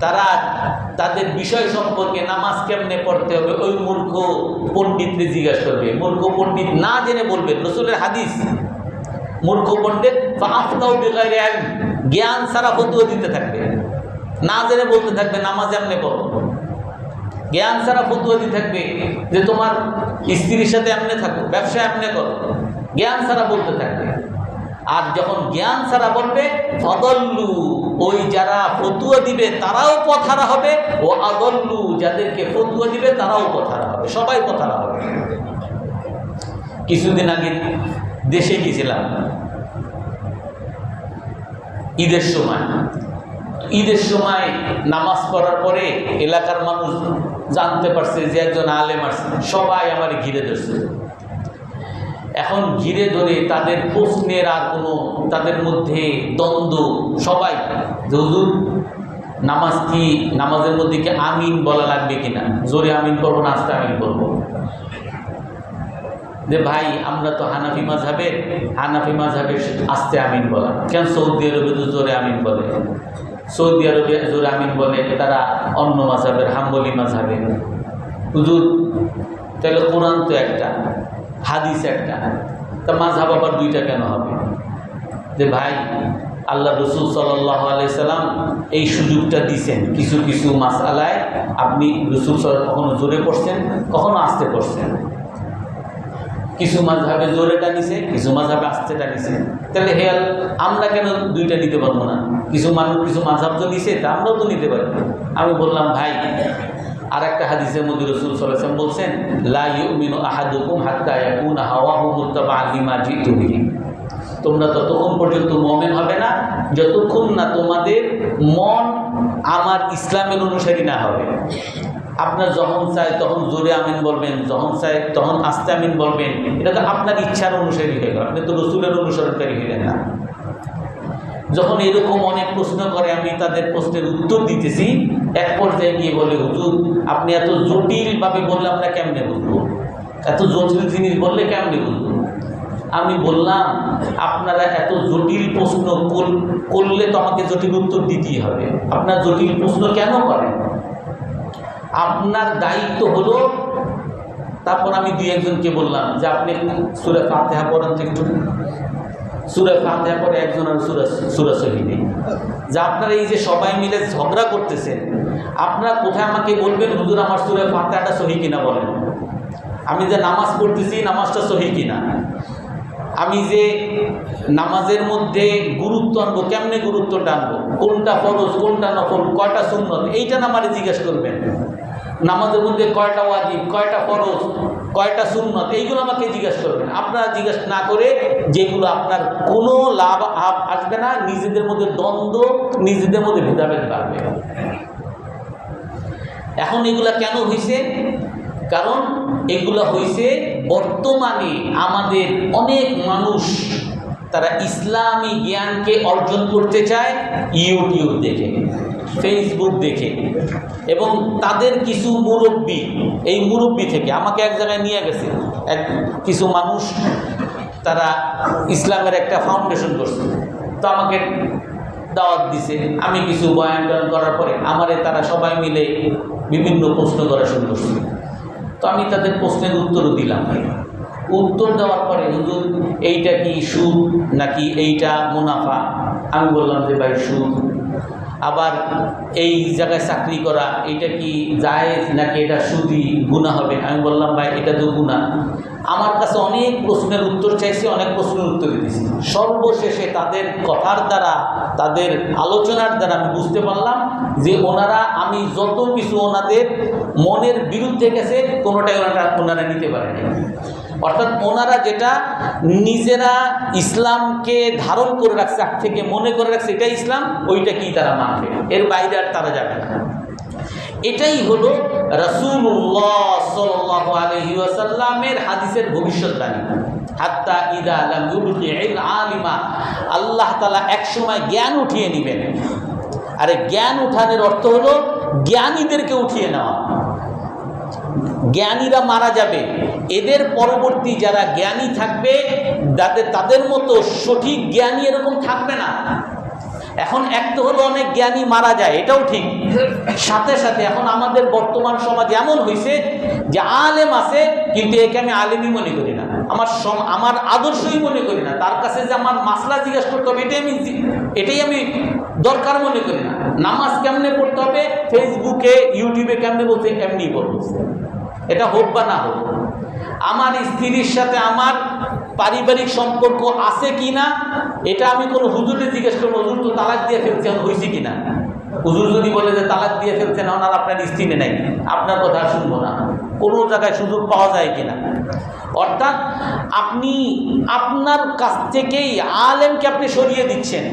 তারা তাদের বিষয় সম্পর্কে, নামাজ কেমনে পড়তে হবে, ওই মূর্খ পণ্ডিতকে জিজ্ঞাসা করবে। মূর্খ পণ্ডিত না জেনে বলবেন, রাসূলের হাদিস, মূর্খ পণ্ডিত ফাআফতাউ বিগাইরি ইলম, জ্ঞান ছাড়া ফতোয়া দিতে থাকবে, না জেনে বলতে থাকবে নামাজ এমনে পড়ো, জ্ঞান ছাড়া ফতোয়া দিতে থাকবে যে তোমার স্ত্রীর সাথে এমনে থাকো, ব্যবসা এমনে করো, জ্ঞান ছাড়া বলতে থাকবে। আর যখন জ্ঞান ছাড়া বলবে, ফাদাল্লু, ওই যারা ফতোয়া দিবে তারাও পথহারা হবে, ও আদাল্লু, যাদেরকে ফতোয়া দিবে তারাও পথহারা হবে, সবাই পথহারা হবে। কিছুদিন আগে দেশে গিয়েছিলাম ঈদের সময়। ঈদের সময় নামাজ পড়ার পরে এলাকার মানুষ জানতে পারছে যে একজন আলেম আসছে, সবাই আমার ঘিরে ধরছে। এখন ঘিরে ধরে তাদের প্রশ্নের আর কোনো, তাদের মধ্যে দ্বন্দ্ব, সবাই যে হুজুর নামাজ কি, নামাজের মধ্যে কি আমিন বলা লাগবে কিনা, জোরে আমিন পড়বো না আস্তে আমিন পড়বো? যে ভাই আমরা তো হানাফি মাযহাবের, হানাফি মাযহাবের আস্তে আমিন বলা কেন? সৌদি আরবে তো জোরে আমিন বলে, সৌদি আরবে জোরে আমিন বলে তারা অন্য মাযহাবের, হাম্বলি মাযহাবের। হুজুর তাহলে কোরআন তো একটা, হাদিস একটা, তা মাযহাব আবার দুইটা কেন হবে? যে ভাই আল্লাহ রাসূল সাল্লাল্লাহু আলাইহি সাল্লাম এই সুযোগটা দিয়েছেন, কিছু কিছু মাসআলায় আপনি রাসূল সাল্লাল্লাহু কখনো জোরে পড়ছেন, কখনো আস্তে পড়ছেন। কিছু মাযহাবে জোরেটা নিছে, কিছু মাযহাবে আস্তেটা নিছে। তাহলে হেয়াল আমরা কেন দুইটা নিতে পারবো না? কিছু মানুষ কিছু মাযহাব তো নিছে, তা আমরাও তো নিতে পারি। আমি বললাম ভাই, আর একটা হাদিসের মধ্যে রাসূল সাল্লাল্লাহু আলাইহি ওয়াসাল্লাম বলছেন, লা ইউমিনু আহাদুকুম হাত্তা ইয়াকুনা হাওয়াহু মুত্তাবা'আন লিমা জিতু বিহি, তোমরা ততক্ষণ পর্যন্ত মুমিন হবে না যতক্ষণ না তোমাদের মন আমার ইসলামের অনুসারী না হবে। আপনার যখন চায় তখন জোরে আমিন বলবেন, যখন চায় তখন আস্তে আমিন বলবেন, এটা তো আপনার ইচ্ছার অনুসারী হয়ে গেল, আপনি তো রাসূলের অনুসরণকারী হইলেন না। যখন এরকম অনেক প্রশ্ন করে, আমি তাদের প্রশ্নের উত্তর দিতেছি, এক পর্যায়ে গিয়ে বলে, হুজুর আপনি এত জটিলভাবে বললে আমরা কেমনে বুঝবো, এত জটিল জিনিস বললে কেমনে বুঝবো? আমি বললাম, আপনারা এত জটিল প্রশ্ন করলে তো আমাকে জটিল উত্তর দিতেই হবে। আপনার জটিল প্রশ্ন কেন করেন? আপনার দায়িত্ব হলো, তারপর আমি দুই একজনকে বললাম যে আপনি সূরা ফাতিহা পড়েন, একটু সূরা ফাতিহা পড়ে একজন আর সূরা সহিহ নেই। যে আপনারা এই যে সবাই মিলে ঝগড়া করতেছেন, আপনারা কোথায় আমাকে বলবেন হুজুর আমার সূরা ফাতিহাটা সহিহ কিনা বলেন, আমি যে নামাজ পড়তেছি নামাজটা সহিহ কিনা, আমি যে নামাজের মধ্যে গুরুত্ব আনবো, কেমনে গুরুত্বটা আনবো, কোনটা ফরজ কোনটা নফল, কয়টা সুন্নত, এইটা না আমারে জিজ্ঞেস করবেন। নামাজের মধ্যে কয়টা ওয়াজিব, কয়টা ফরজ, কয়টা সুন্নত, এইগুলো আমাকে জিজ্ঞেস করবেন। আপনারা জিজ্ঞেস না করে, যেগুলো আপনার কোনো লাভ আসবে না, নিজেদের মধ্যে দ্বন্দ্ব, নিজেদের মধ্যে ভেদাভেদ বাড়বে। এখন এগুলা কেন হয়েছে? কারণ এগুলো হয়েছে বর্তমানে আমাদের অনেক মানুষ তারা ইসলামী জ্ঞানকে অর্জন করতে চায় ইউটিউব দেখে, ফেসবুক দেখে, এবং তাদের কিছু মুরব্বী, এই মুরব্বী থেকে আমাকে এক জায়গায় নিয়ে গেছে, কিছু মানুষ তারা ইসলামের একটা ফাউন্ডেশন করছে, তো আমাকে দাওয়াত দিছে। আমি কিছু বয়ান টয়ান করার পরে আমারে তারা সবাই মিলে বিভিন্ন প্রশ্ন করা শুরু করছিল। তো আমি তাদের প্রশ্নের উত্তরও দিলাম। উত্তর দেওয়ার পরে, হুজুর এইটা কি সুদ নাকি এইটা মুনাফা? আমি বললাম যে ভাই সুদ। আবার এই জায়গায় চাকরি করা এটা কি জায়েজ নাকি এটা সুদি, গুনাহ হবে? আমি বললাম ভাই এটা তো গুনাহ। আমার কাছে অনেক প্রশ্নের উত্তর চাইছে, অনেক প্রশ্নের উত্তর দিয়েছি। সর্বশেষে তাদের কথার দ্বারা, তাদের আলোচনার দ্বারা আমি বুঝতে পারলাম যে ওনারা, আমি যত কিছু ওনাদের মনের বিরুদ্ধে গেছে কোনোটাই ওনারা নিতে পারেনি। অর্থাৎ ওনারা যেটা নিজেরা ইসলামকে ধারণ করে রাখছে, আগ থেকে মনে করে রাখছে এটাই ইসলাম, ওইটাকেই তারা মানবে, এর বাইরে আর তারা যাবে না। এটাই হলো রাসূলুল্লাহ সাল্লাল্লাহু আলাইহি ওয়াসাল্লামের হাদিসের ভবিষ্যৎবাণী। হাত্তা ইদা লাম ইউবকিল আলিমা, আল্লাহ তাআলা এক সময় জ্ঞান উঠিয়ে নেবেন। আরে জ্ঞান উঠানোর অর্থ হলো জ্ঞানীদেরকে উঠিয়ে নেওয়া। জ্ঞানীরা মারা যাবে, এদের পরবর্তী যারা জ্ঞানী থাকবে তাদের মতো সঠিক জ্ঞানী এরকম থাকবে না। এখন এক তো হলো অনেক জ্ঞানী মারা যায়, এটাও ঠিক। সাথে সাথে এখন আমাদের বর্তমান সমাজ এমন হয়েছে যে আলেম আছে, কিন্তু একে আমি আলেমই মনে করি না, আমার আদর্শই মনে করি না। তার কাছে যে আমার মাসলা জিজ্ঞাসা করতে হবে এটাই আমি দরকার মনে করি না। নামাজ কেমনে পড়তে হবে ফেসবুকে ইউটিউবে কেমনে বলতে এমনি বলবো, এটা হোক বা না হোক। আমার স্ত্রীর সাথে আমার পারিবারিক সম্পর্ক আছে কি না এটা আমি কোনো হুজুরে জিজ্ঞেস করবো, হুজুর তো তালাক দিয়ে ফেলছেন, হয়েছে কিনা? হুজুর যদি বলে যে তালাক দিয়ে ফেলছেন, ওনার আপনার স্ত্রী নেই, আপনার কথা শুনবো না। কোনো জায়গায় সুযোগ পাওয়া যায় কিনা? অর্থাৎ আপনি আপনার কাছ থেকেই আলেমকে আপনি সরিয়ে দিচ্ছেন।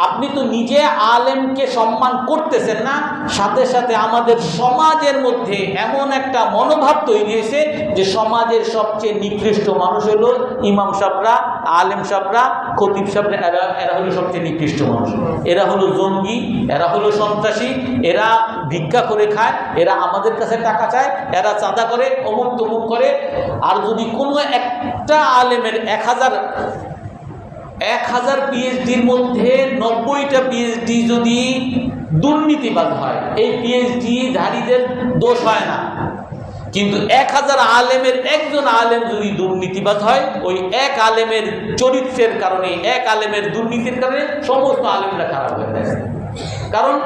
আপনি তো নিজে আলেমকে সম্মান করতেছেন না, সাথে সাথে আমাদের সমাজের মধ্যে এমন একটা মনোভাব তৈরি হয়েছে যে সমাজের সবচেয়ে নিকৃষ্ট মানুষ হলো ইমাম সাহেবরা, আলেম সাহেবরা, খতিব সাহেবরা। এরা হলো সবচেয়ে নিকৃষ্ট মানুষ। এরা হলো জঙ্গি, এরা হলো সন্ত্রাসী, এরা ভিক্ষা করে খায়, এরা আমাদের কাছে টাকা চায়, এরা চাঁদা করে, অমুক তমুক করে। আর যদি কোনো একটা আলেমের 1000 পিএইচডির মধ্যে 90টা পিএইচডি যদি দুর্নীতিবাদ হয়, এই পিএইচডি ধারীদের দোষ হয় না। কিন্তু 1000 আলেমের একজন আলেম যদি দুর্নীতিবাদ হয়, ওই এক আলেমের চরিত্রের কারণে, এক আলেমের দুর্নীতির কারণে সমস্ত আলেমরা খারাপ হয়ে যায়। কারণ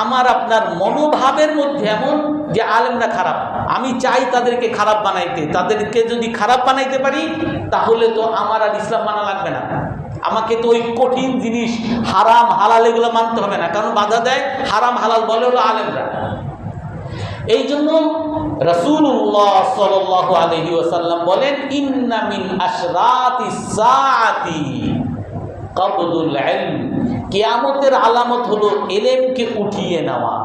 আমার আপনার মনোভাবের মধ্যে এমন যে আলেমরা খারাপ, আমি চাই তাদেরকে খারাপ বানাইতে। তাদেরকে যদি খারাপ বানাইতে পারি তাহলে তো আমার আর ইসলাম মানা লাগবে না। আমাকে তো ওই কঠিন জিনিস হারাম হালাল এগুলো মানতে হবে না, কারণ বাধা দেয় হারাম হালাল বলে হলো আলেমরা। এই জন্য রাসূলুল্লাহ সাল্লাল্লাহু আলাইহি ওয়াসাল্লাম বলেন, ইন্না মিন আশরাতিস সাআতি কবদুল ইলম, কিয়ামতের আলামত হলো ইলমকে উঠিয়ে নেওয়া।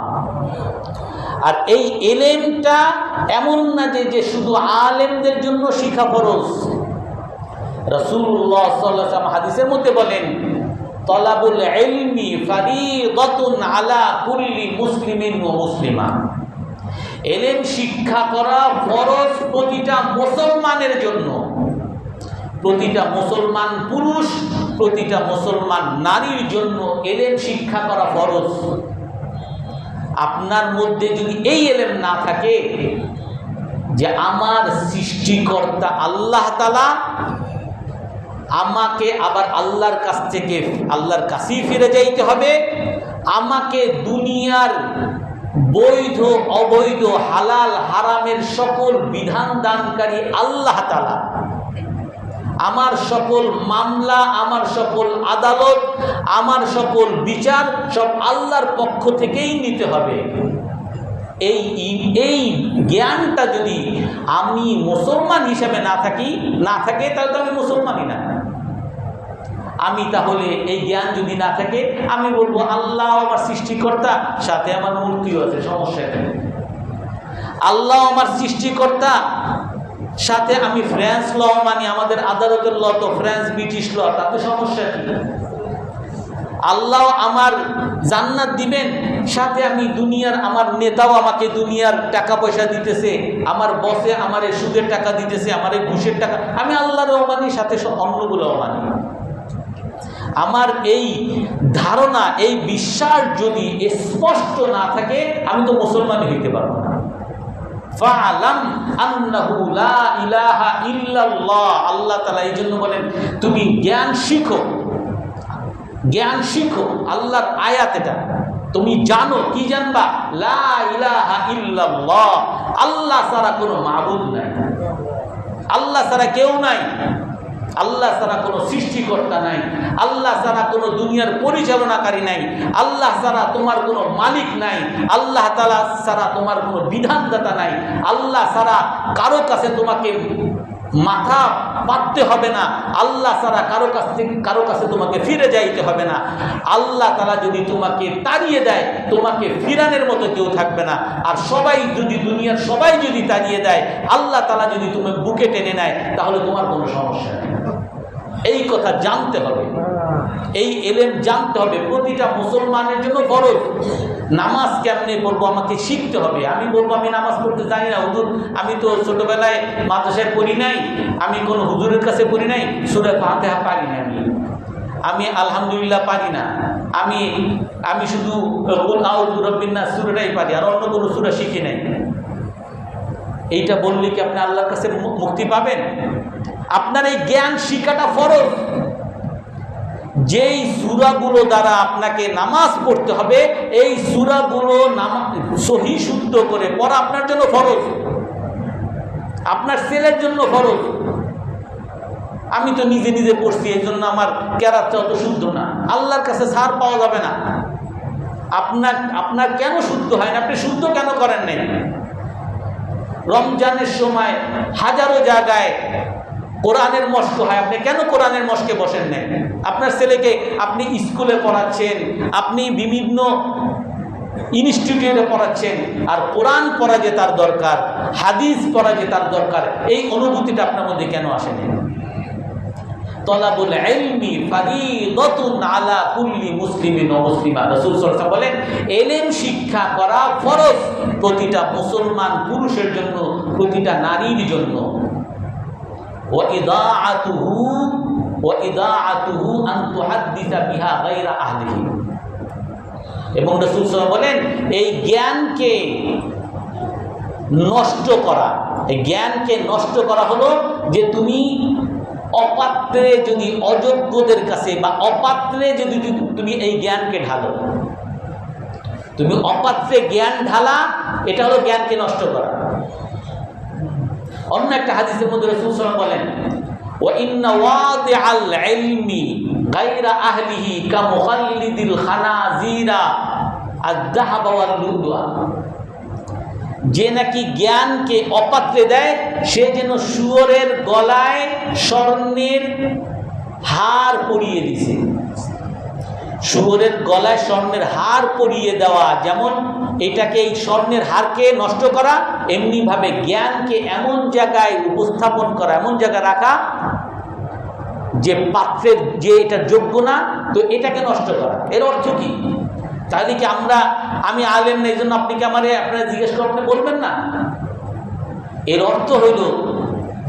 আর এই ইলমটা এমন না যে শুধু আলেমদের জন্য শিখা ফরজ। রাসূলুল্লাহ সাল্লাল্লাহু আলাইহি ওয়াসাল্লাম হাদিসের মধ্যে বলেন, তালাবুল ইলমি ফারিদাতুন আলা কুল্লি মুসলিমিন ওয়া মুসলিমা, ইলম শিক্ষা করা ফরজ প্রতিটা মুসলমানের জন্য। প্রতিটা মুসলমান পুরুষ, প্রতিটা মুসলমান নারীর জন্য ইলম শিক্ষা করা ফরজ। আপনার মধ্যে যদি এই ইলম না থাকে যে আমার সৃষ্টিকর্তা আল্লাহ তাআলা, আমাকে আবার আল্লাহর কাছ থেকে আল্লাহর কাছেই ফিরে যাইতে হবে, আমাকে দুনিয়ার বৈধ অবৈধ হালাল হারামের সকল বিধান দানকারী আল্লাহ তাআলা, আমার সকল মামলা, আমার সকল আদালত, আমার সকল বিচার সব আল্লাহর পক্ষ থেকেই নিতে হবে। এই জ্ঞানটা যদি আমি মুসলমান হিসেবে না থাকে তাহলে তো আমি মুসলমানই না। আমি তাহলে এই জ্ঞান যদি না থাকে, আমি বলবো আল্লাহ আমার সৃষ্টিকর্তা, সাথে আমার মূর্তিও আছে, সমস্যা নেই। আল্লাহ আমার সৃষ্টিকর্তা, সাথে আমি ফ্রান্স ল মানি, আমাদের আদালতের ল তো ফ্রান্স ব্রিটিশ ল, তাতে সমস্যা কি? আল্লাহ আমার জান্নাত দিবেন, সাথে আমি দুনিয়ার আমার নেতাও আমাকে দুনিয়ার টাকা পয়সা দিতেছে, আমার বসে আমার সুদের টাকা দিতেছে, আমার ঘুষের টাকা, আমি আল্লাহরও মানি, সাথে অন্যগুলোও মানি। আমার এই ধারণা, এই বিশ্বাস যদি স্পষ্ট না থাকে, আমি তো মুসলমান হইতে পারবো না। ফাআলাম আন্নাহু লা ইলাহা ইল্লাল্লাহ, আল্লাহ তাআলা এই জন্য বলেন তুমি জ্ঞান শিখো, জ্ঞান শিখো। আল্লাহর আয়াত এটা, তুমি জানো, কি জানবা? লা ইলাহা ইল্লাল্লাহ, আল্লাহ ছাড়া কোনো মাবুদ নাই, আল্লাহ ছাড়া কেউ নাই, আল্লাহ ছাড়া কোনো সৃষ্টিকর্তা নাই, আল্লাহ ছাড়া কোনো দুনিয়ার পরিচালনাকারী নাই, আল্লাহ ছাড়া তোমার কোনো মালিক নাই, আল্লাহ তাআলা ছাড়া তোমার কোনো বিধানদাতা নাই, আল্লাহ ছাড়া কারো কাছে তোমাকে মাথা পাততে হবে না, আল্লাহ ছাড়া কারো কাছে তোমাকে ফিরে যাইতে হবে না। আল্লাহ তাআলা যদি তোমাকে তাড়িয়ে দেয়, তোমাকে ফিরানোর মতো কেউ থাকবে না। আর সবাই যদি, দুনিয়ার সবাই যদি তাড়িয়ে দেয়, আল্লাহ তাআলা যদি তোমাকে বুকে টেনে নেয়, তাহলে তোমার কোনো সমস্যা নেই। এই কথা জানতে হবে, এই এলেম জানতে হবে। প্রতিটা মুসলমানের জন্য ফরজ। নামাজ কেমনে পড়বো আমাকে শিখতে হবে। আমি বলবো আমি নামাজ পড়তে জানি না, হুজুর আমি তো ছোটবেলায় মাদ্রাসায় পড়ি নাই, আমি কোনো হুজুরের কাছে পড়ি নাই, সূরা ফাতিহা পারি না, আমি আলহামদুলিল্লাহ পারি না, আমি শুধু কুল আউযু বিরাব্বিন নাস সূরাটাই পারি, আর অন্য কোনো সূরা শিখি নাই। এইটা বললে কি আপনি আল্লাহর কাছে মুক্তি পাবেন? আপনার এই জ্ঞান শিখাটা ফরজ। যেই সূরাগুলো দ্বারা আপনাকে নামাজ পড়তে হবে, এই সূরাগুলো সহি শুদ্ধ করে পড়া আপনার জন্য ফরজ, আপনার ছেলের জন্য ফরজ। আমি তো নিজে নিজে পড়ছি, এই জন্য আমার কেরাতটা অত শুদ্ধ না, আল্লাহর কাছে ছাড় পাওয়া যাবে না। আপনার কেন শুদ্ধ হয় না? আপনি শুদ্ধ কেন করেন নাই? রমজানের সময় হাজারো জায়গায় কোরআনের মস্ক হয়, আপনি কেন কোরআনের মস্কে বসেন নাই? আপনার ছেলেকে আপনি স্কুলে পড়াচ্ছেন, আপনি বিভিন্ন ইনস্টিটিউটে পড়াচ্ছেন, আর কোরআন পড়া যে তার দরকার, হাদিস পড়া যে তার দরকার, এই অনুভূতিটা আপনার মধ্যে কেন আসেনি? তলাবুল ইলমি ফারিদাতুন আলা কুল্লি মুসলিমিন ওয়া মুসলিমা, রাসূল সাল্লাল্লাহু আলাইহি ওয়াসাল্লাম বলেন ইলম শিক্ষা করা ফরজ প্রতিটা মুসলমান পুরুষের জন্য, প্রতিটা নারীর জন্য। ওয়া ইদাআতুহু আন তুহাদ্দিসা বিহা গায়রা আহলিহি, এবং রাসূল সাল্লাল্লাহু আলাইহি ওয়াসাল্লাম বলেন এই জ্ঞানকে নষ্ট করা, এই জ্ঞানকে নষ্ট করা হলো যে তুমি অপাত্রে, যদি অযোগ্যদের কাছে বা অপাত্রে যদি তুমি এই জ্ঞানকে ঢালো, তুমি অপাত্রে জ্ঞান ঢালা, এটা হলো জ্ঞানকে নষ্ট করা। অন্য একটা হাদিসের মধ্যে রাসূল সাল্লাল্লাহু আলাইহি ওয়াসাল্লাম বলেন ওয়া ইন্না ওয়াদিআল ইলমি গায়রা আহলিহি কামুখাল্লিদিল খানাজিরা আয-যাহাব ওয়াল লুলুয়া, যে নাকি জ্ঞানকে অপাত্রে দেয়, সে যেন শুয়োরের গলায় স্বর্ণের হার পরিয়ে দিছে। শুয়োরের গলায় স্বর্ণের হার পরিয়ে দেওয়া, যেমন এটাকে, এই স্বর্ণের হারকে নষ্ট করা, এমনিভাবে জ্ঞানকে এমন জায়গায় উপস্থাপন করা, এমন জায়গায় রাখা যে পাত্রের যে এটা যোগ্য না, তো এটাকে নষ্ট করা। এর অর্থ কি? তাহলে কি আমি আলেম না, এই জন্য আপনি কি আপনারা জিজ্ঞেস করতে বলবেন না? এর অর্থ হইল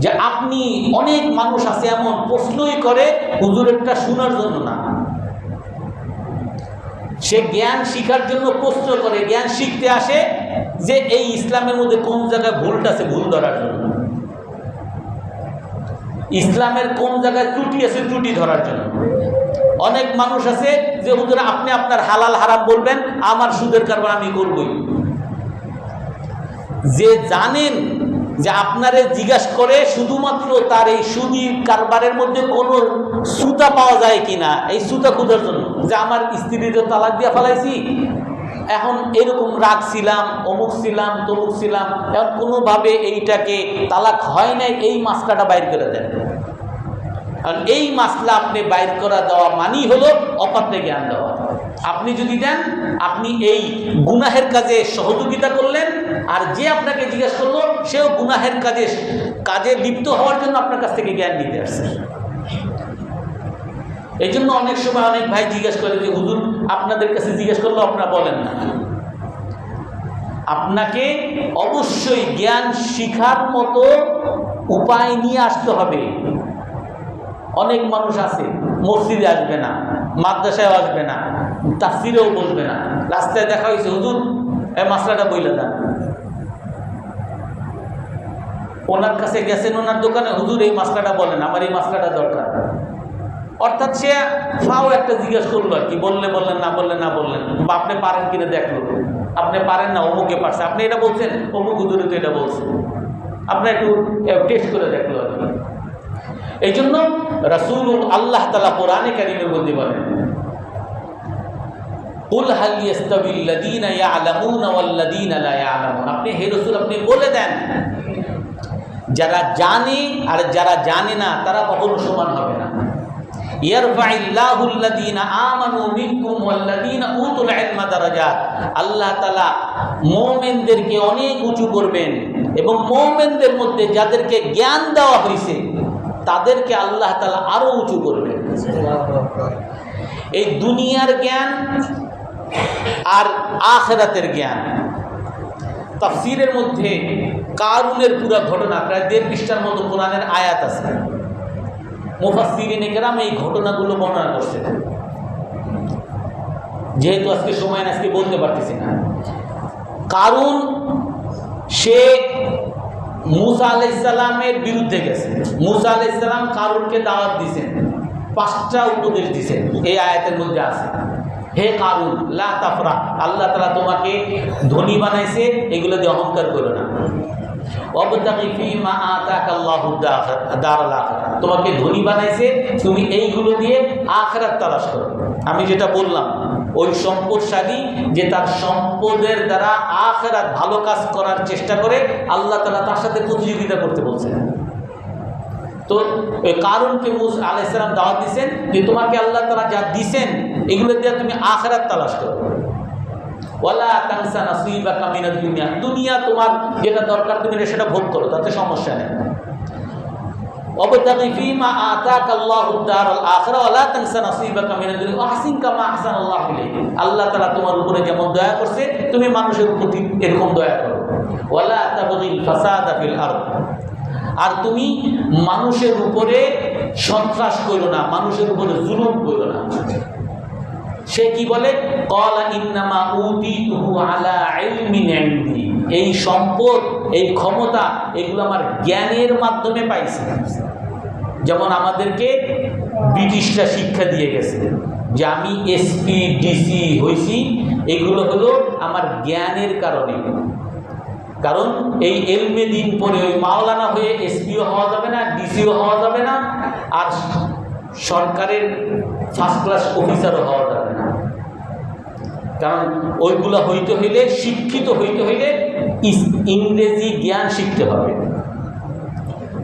যে আপনি, অনেক মানুষ আছে এমন প্রশ্নই করে হুজুরেরটা শোনার জন্য না, সে জ্ঞান শিখার জন্য প্রশ্ন করে, জ্ঞান শিখতে আসে যে এই ইসলামের মধ্যে কোন জায়গায় ভুলটা আছে, ভুল ধরার জন্য, ইসলামের কোন জায়গায় ত্রুটি আছে, ত্রুটি ধরার জন্য। অনেক মানুষ আছে যে হুজুর আপনি আপনার হালাল হারাম বলবেন, আমার সুদের কারবার আমি করবই। যে জানেন যে আপনারে জিজ্ঞাসা করে শুধুমাত্র তার এই সুদি কারবারের মধ্যে কোনো সুতা পাওয়া যায় কিনা, এই সুতা খোঁজার জন্য, যে আমার স্ত্রীর তালাক দিয়া ফেলাইছি, এখন এরকম রাগ ছিলাম, অমুক ছিলাম, তমুক ছিলাম, এখন কোনোভাবে এইটাকে তালাক হয় নাই, এই মাসলাটা বাইর করে দেন। কারণ এই মাসলা আপনি বাইর করা দেওয়া মানেই হলো অপাত্রে জ্ঞান দেওয়া। আপনি যদি দেন, আপনি এই গুনাহের কাজে সহযোগিতা করলেন, আর যে আপনাকে জিজ্ঞেস করলো সেও গুনাহের কাজে লিপ্ত হওয়ার জন্য আপনার কাছ থেকে জ্ঞান নিতে আসছে। এই জন্য অনেক সময় অনেক ভাই জিজ্ঞেস করে যে হুজুর আপনাদের কাছে জিজ্ঞেস করলে আপনারা বলেন না। আপনাকে অবশ্যই জ্ঞান শিখার মতো উপায় নিয়ে আসতে হবে। অনেক মানুষ আছে মসজিদে আসবে না, মাদ্রাসায় আসবে না, তাফসিরেও বসবে না, রাস্তায় দেখা হয়েছে হুজুর এই মাসলাটা বইলে দেন। ওনার কাছে গেছেন, ওনার দোকানে, হুজুর এই মাসলাটা বলেন, আমার এই মাসলাটা দরকার। অর্থাৎ সে ফাও একটা জিজ্ঞেস করলো আর কি, বললে বললেন, না বললে না বললেন, বা আপনি পারেন কিনা দেখলো, আপনি পারেন না, অমুকে পারছে, আপনি এটা বলছেন, অমুক হুজুরে তো এটা বলছেন, আপনি একটু টেস্ট করে দেখলো আর কি। এই জন্য রাসূল আল্লাহ তাআলা কোরআনে কারীমের মধ্যে বলেন, কুল হাল ইয়াস্তাবিল লাযীনা ইয়ালামুনা ওয়াল লাযীনা লা ইয়ালামুন। আপনি হে রাসূল আপনি বলে দেন, যারা জানে আর যারা জানে না তারা কখনো সমান হবে না। ইয়ারফাইল্লাহুল লাযীনা আমানু মিনকুম ওয়াল লাযীনা উতুল ইলমা দারাজাত। আল্লাহ তাআলা মুমিনদেরকে অনেক উঁচু করবেন এবং মুমিনদের মধ্যে যাদেরকে জ্ঞান দেওয়া হয়েছে তাদেরকে আল্লাহ তাআলা আরো উঁচু করবেন। এই দুনিয়ার জ্ঞান আর আখিরাতের জ্ঞান। তাফসীরের মধ্যে কারুনের পুরো ঘটনা প্রায় 1.5 পৃষ্ঠার মতো কোরআনের আয়াত আছে। মুফাসসিরিনে কেরাম এই ঘটনাগুলো বর্ণনা করছেন। যেহেতু আজকে সময় আজকে বলতে পারতেছি না। কারুন সে মূসা আলাইহিস সালামের বিরুদ্ধে গেছে। মূসা আলাইহিস সালাম কারুনকে দাওয়াত দিয়েছেন, 5টা উপদেশ দিয়েছেন, এই আয়াতের মধ্যে আছে। হে কারুন লা তাফরাহ, আল্লাহ তাআলা তোমাকে ধনী বানাইছে, এগুলো দিয়ে অহংকার করো না। ওয়াবতাগি ফীমা আতাকাল্লাহু দারাল আখিরাহ, তোমাকে ধনী বানাইছে, তুমি এইগুলো দিয়ে আখিরাত তালাশ করো। আমি যেটা বললাম, ওই সম্পদশালী যে তার সম্পদের দ্বারা আখিরাত ভালো কাজ করার চেষ্টা করে, আল্লাহ তাআলা তার সাথে প্রতিযোগিতা করতে বলছেন। তো ওই কারুনকে মূসা আলাইহিস সালাম দাওয়াত দিয়েছেন যে তোমাকে আল্লাহ তাআলা যা দিয়েছেন এগুলো দিয়ে তুমি আখিরাত তালাশ করো। ওয়ালা তানসা নাসিবাকা মিনাদ দুনিয়া, দুনিয়া তোমার যেটা দরকার তুমি সেটা ভোগ করো, তাতে সমস্যা নেই। ওয়াবতাগি ফীমা আতাকাল্লাহু দারাল আখিরাহ ওয়ালা তানসা নাসিবাকা মিনাদ দুনিয়া ওয়াহসিন কামা আহসানাল্লাহু ইলাইক। আল্লাহ তাআলা তোমার উপরে যেমন দয়া করছে তুমি মানুষের প্রতি এরকম দয়া করো। ওয়ালা তাবগিল ফাসাদা ফিল আরদ, আর তুমি মানুষের উপরে সন্ত্রাস করো না, মানুষের উপরে জুলুম করো না। সে কি বলে, ক্বালা ইন্নামা উতিতুহু আলা ইলমিন ইনদি, এই সম্পদ এই ক্ষমতা এগুলো আমার জ্ঞানের মাধ্যমে পাইছি। যেমন আমাদেরকে ব্রিটিশরা শিক্ষা দিয়ে গেছে যে আমি এসপি ডিসি হইছি, এগুলো হলো আমার জ্ঞানের কারণে। কারণ এই এলমে দিন পরে ওই মাওলানা হয়ে এসপিও হওয়া যাবে না, ডিসিও হওয়া যাবে না, আর সরকারের ফার্স্ট ক্লাস অফিসারও হওয়া যাবে না। কারণ ওইগুলো হইতে হইলে, শিক্ষিত হইতে হইলে ইংরেজি জ্ঞান শিখতে হবে।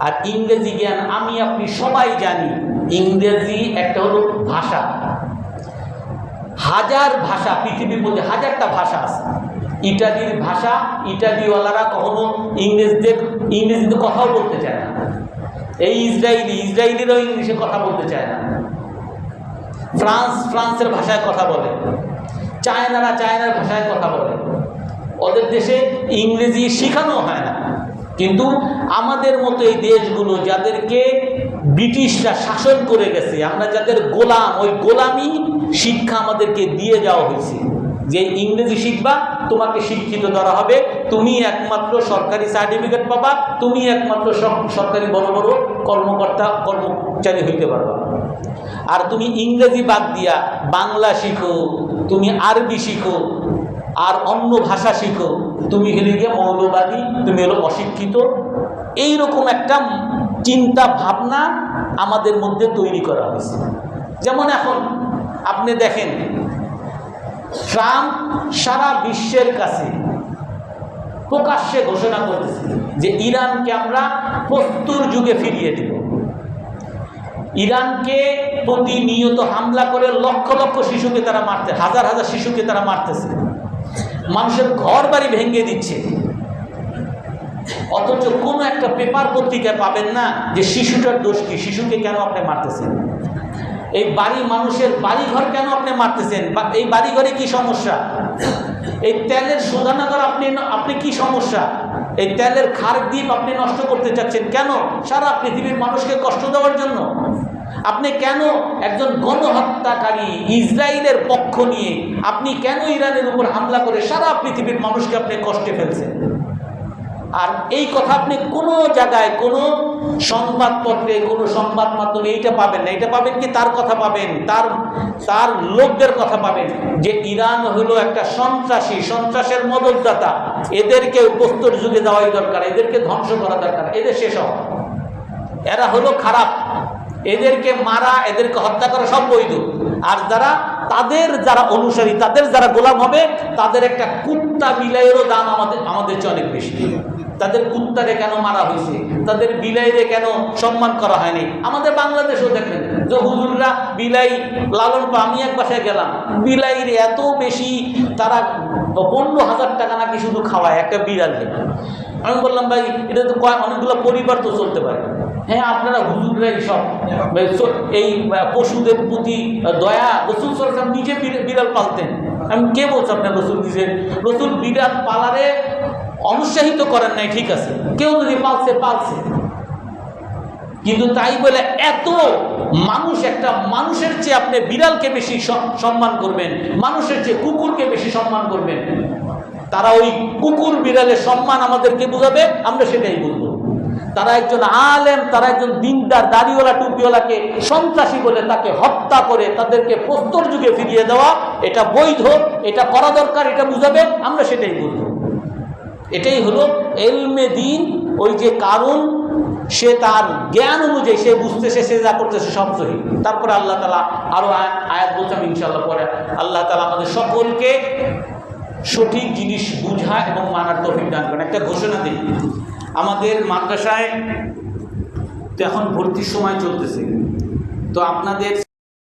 আর ইংরেজি জ্ঞান আমি আপনি সবাই জানি, ইংরেজি একটা হলো ভাষা। হাজার ভাষা, পৃথিবীর মধ্যে হাজারটা ভাষা আছে। ইটালির ভাষা, ইটালিওয়ালারা কখনো ইংরেজিতে কথাও বলতে চায় না। এই ইসরায়েলিরাও ইংলিশে কথা বলতে চায় না। ফ্রান্সের ভাষায় কথা বলে, চায়নারা চায়নার ভাষায় কথা বলে। ওদের দেশে ইংরেজি শেখানো হয় না। কিন্তু আমাদের মতো এই দেশগুলো যাদেরকে ব্রিটিশরা শাসন করে গেছে, আমরা যাদের গোলাম, ওই গোলামি শিক্ষা আমাদেরকে দিয়ে যাওয়া হয়েছে যে ইংরেজি শিখবা, তোমাকে শিক্ষিত ধরা হবে, তুমি একমাত্র সরকারি সার্টিফিকেট পাবা, তুমি একমাত্র সরকারি বড় বড় কর্মচারী হইতে পারবা। আর তুমি ইংরেজি বাদ দিয়া বাংলা শিখো, তুমি আরবি শিখো, আর অন্য ভাষা শিখো, তুমি হলে গিয়ে মৌলবাদী, তুমি হলো অশিক্ষিত। এইরকম একটা চিন্তা ভাবনা আমাদের মধ্যে তৈরি করা হয়েছে। যেমন এখন আপনি দেখেন, ট্রাম্প সারা বিশ্বের কাছে প্রকাশ্যে ঘোষণা করতেছে যে ইরানকে আমরা প্রস্তুর যুগে ফিরিয়ে দেব। ইরানকে প্রতিনিয়ত হামলা করে লক্ষ লক্ষ শিশুকে তারা মারতে, হাজার হাজার শিশুকে তারা মারতেছে, মানুষের ঘর বাড়ি ভেঙে দিচ্ছে। অথচ কোনো একটা পেপার পত্রিকায় পাবেন না যে শিশুটার দোষ কি, শিশুকে কেন আপনি মারতেছেন। এই বাড়ি মানুষের বাড়িঘর কেন আপনি মারতেছেন? এই বাড়িঘরে কি সমস্যা? এই তেলের শোধনাগার আপনি কি সমস্যা? এই তেলের খার দ্বীপ আপনি নষ্ট করতে চাচ্ছেন কেন? সারা পৃথিবীর মানুষকে কষ্ট দেওয়ার জন্য? আপনি কেন একজন গণহত্যাকারী ইসরায়েলের পক্ষ নিয়ে আপনি কেন ইরানের উপর হামলা করে সারা পৃথিবীর মানুষকে আপনি কষ্টে ফেলছেন? আর এই কথা আপনি কোনো জায়গায়, কোনো সংবাদপত্রে, কোনো সংবাদ মাধ্যমে এইটা পাবেন না। এটা পাবেন কি? তার কথা পাবেন, তার লোকদের কথা পাবেন যে ইরান হলো একটা সন্ত্রাসী, সন্ত্রাসের মদতদাতা, এদেরকে প্রস্তর যুগে দেওয়াই দরকার, এদেরকে ধ্বংস করা দরকার, এদের শেষ হওয়া, এরা হলো খারাপ, এদেরকে মারা, এদেরকে হত্যা করা সব বৈধ। আর যারা অনুসারী, তাদের যারা গোলাম হবে, তাদের একটা কুত্তা বিলাইয়েরও দাম আমাদের চেয়ে অনেক বেশি। তাদের কুত্তারে কেন মারা হয়েছে, তাদের বিলাইরে কেন সম্মান করা হয়নি? আমাদের বাংলাদেশেও দেখবেন যে হুজুররা বিলাই লালন পায়। আমি এক বাসায় গেলাম, বিলাইরে এত বেশি, তারা 15,000 টাকা নাকি শুধু খাওয়ায় একটা বিড়ালকে। আমি বললাম ভাই, এটা তো অনেকগুলো পরিবার তো চলতে পারে। হ্যাঁ, আপনারা হুজুররাই সব এই পশুদের প্রতি দয়া, রসুল সরকার নিজে বিড়াল পালতেন। আমি কে বলছি আপনার রসুল নিজে? রসুল বিড়াল পালারে অনুৎসাহিত করেন নাই, ঠিক আছে, কেউ যদি পালছে, কিন্তু তাই বলে এত মানুষ, একটা মানুষের চেয়ে আপনি বিড়ালকে বেশি সম্মান করবেন, মানুষের চেয়ে কুকুরকে বেশি সম্মান করবেন। তারা ওই কুকুর বিড়ালের সম্মান আমাদেরকে বুঝাবে, আমরা সেটাই বুঝবো। তারা একজন আলেম, তারা একজন দিনদার দাড়িওয়ালা টুপিওয়ালাকে সন্ত্রাসী বলে তাকে হত্যা করে তাদেরকে প্রস্তর যুগে ফিরিয়ে দেওয়া, এটা বৈধ, এটা করা দরকার, এটা বুঝাবে, আমরা সেটাই বুঝবো। এটাই হলো এলমে দিন। ওই যে কারণ, সে তার জ্ঞান অনুযায়ী সে বুঝতেছে, সে যা করতেছে সব সহি। তারপরে আল্লাহ তাআলা আরো আয়াত বলছেন ইনশাআল্লাহ পরে। আল্লাহ তাআলা আমাদের সকলকে সঠিক জিনিস বুঝা এবং মানার তৌফিক দান করেন। একটা ঘোষণা দিই, আমাদের মাদ্রাসায় তো এখন ভর্তির সময় চলতেছে, তো আপনাদের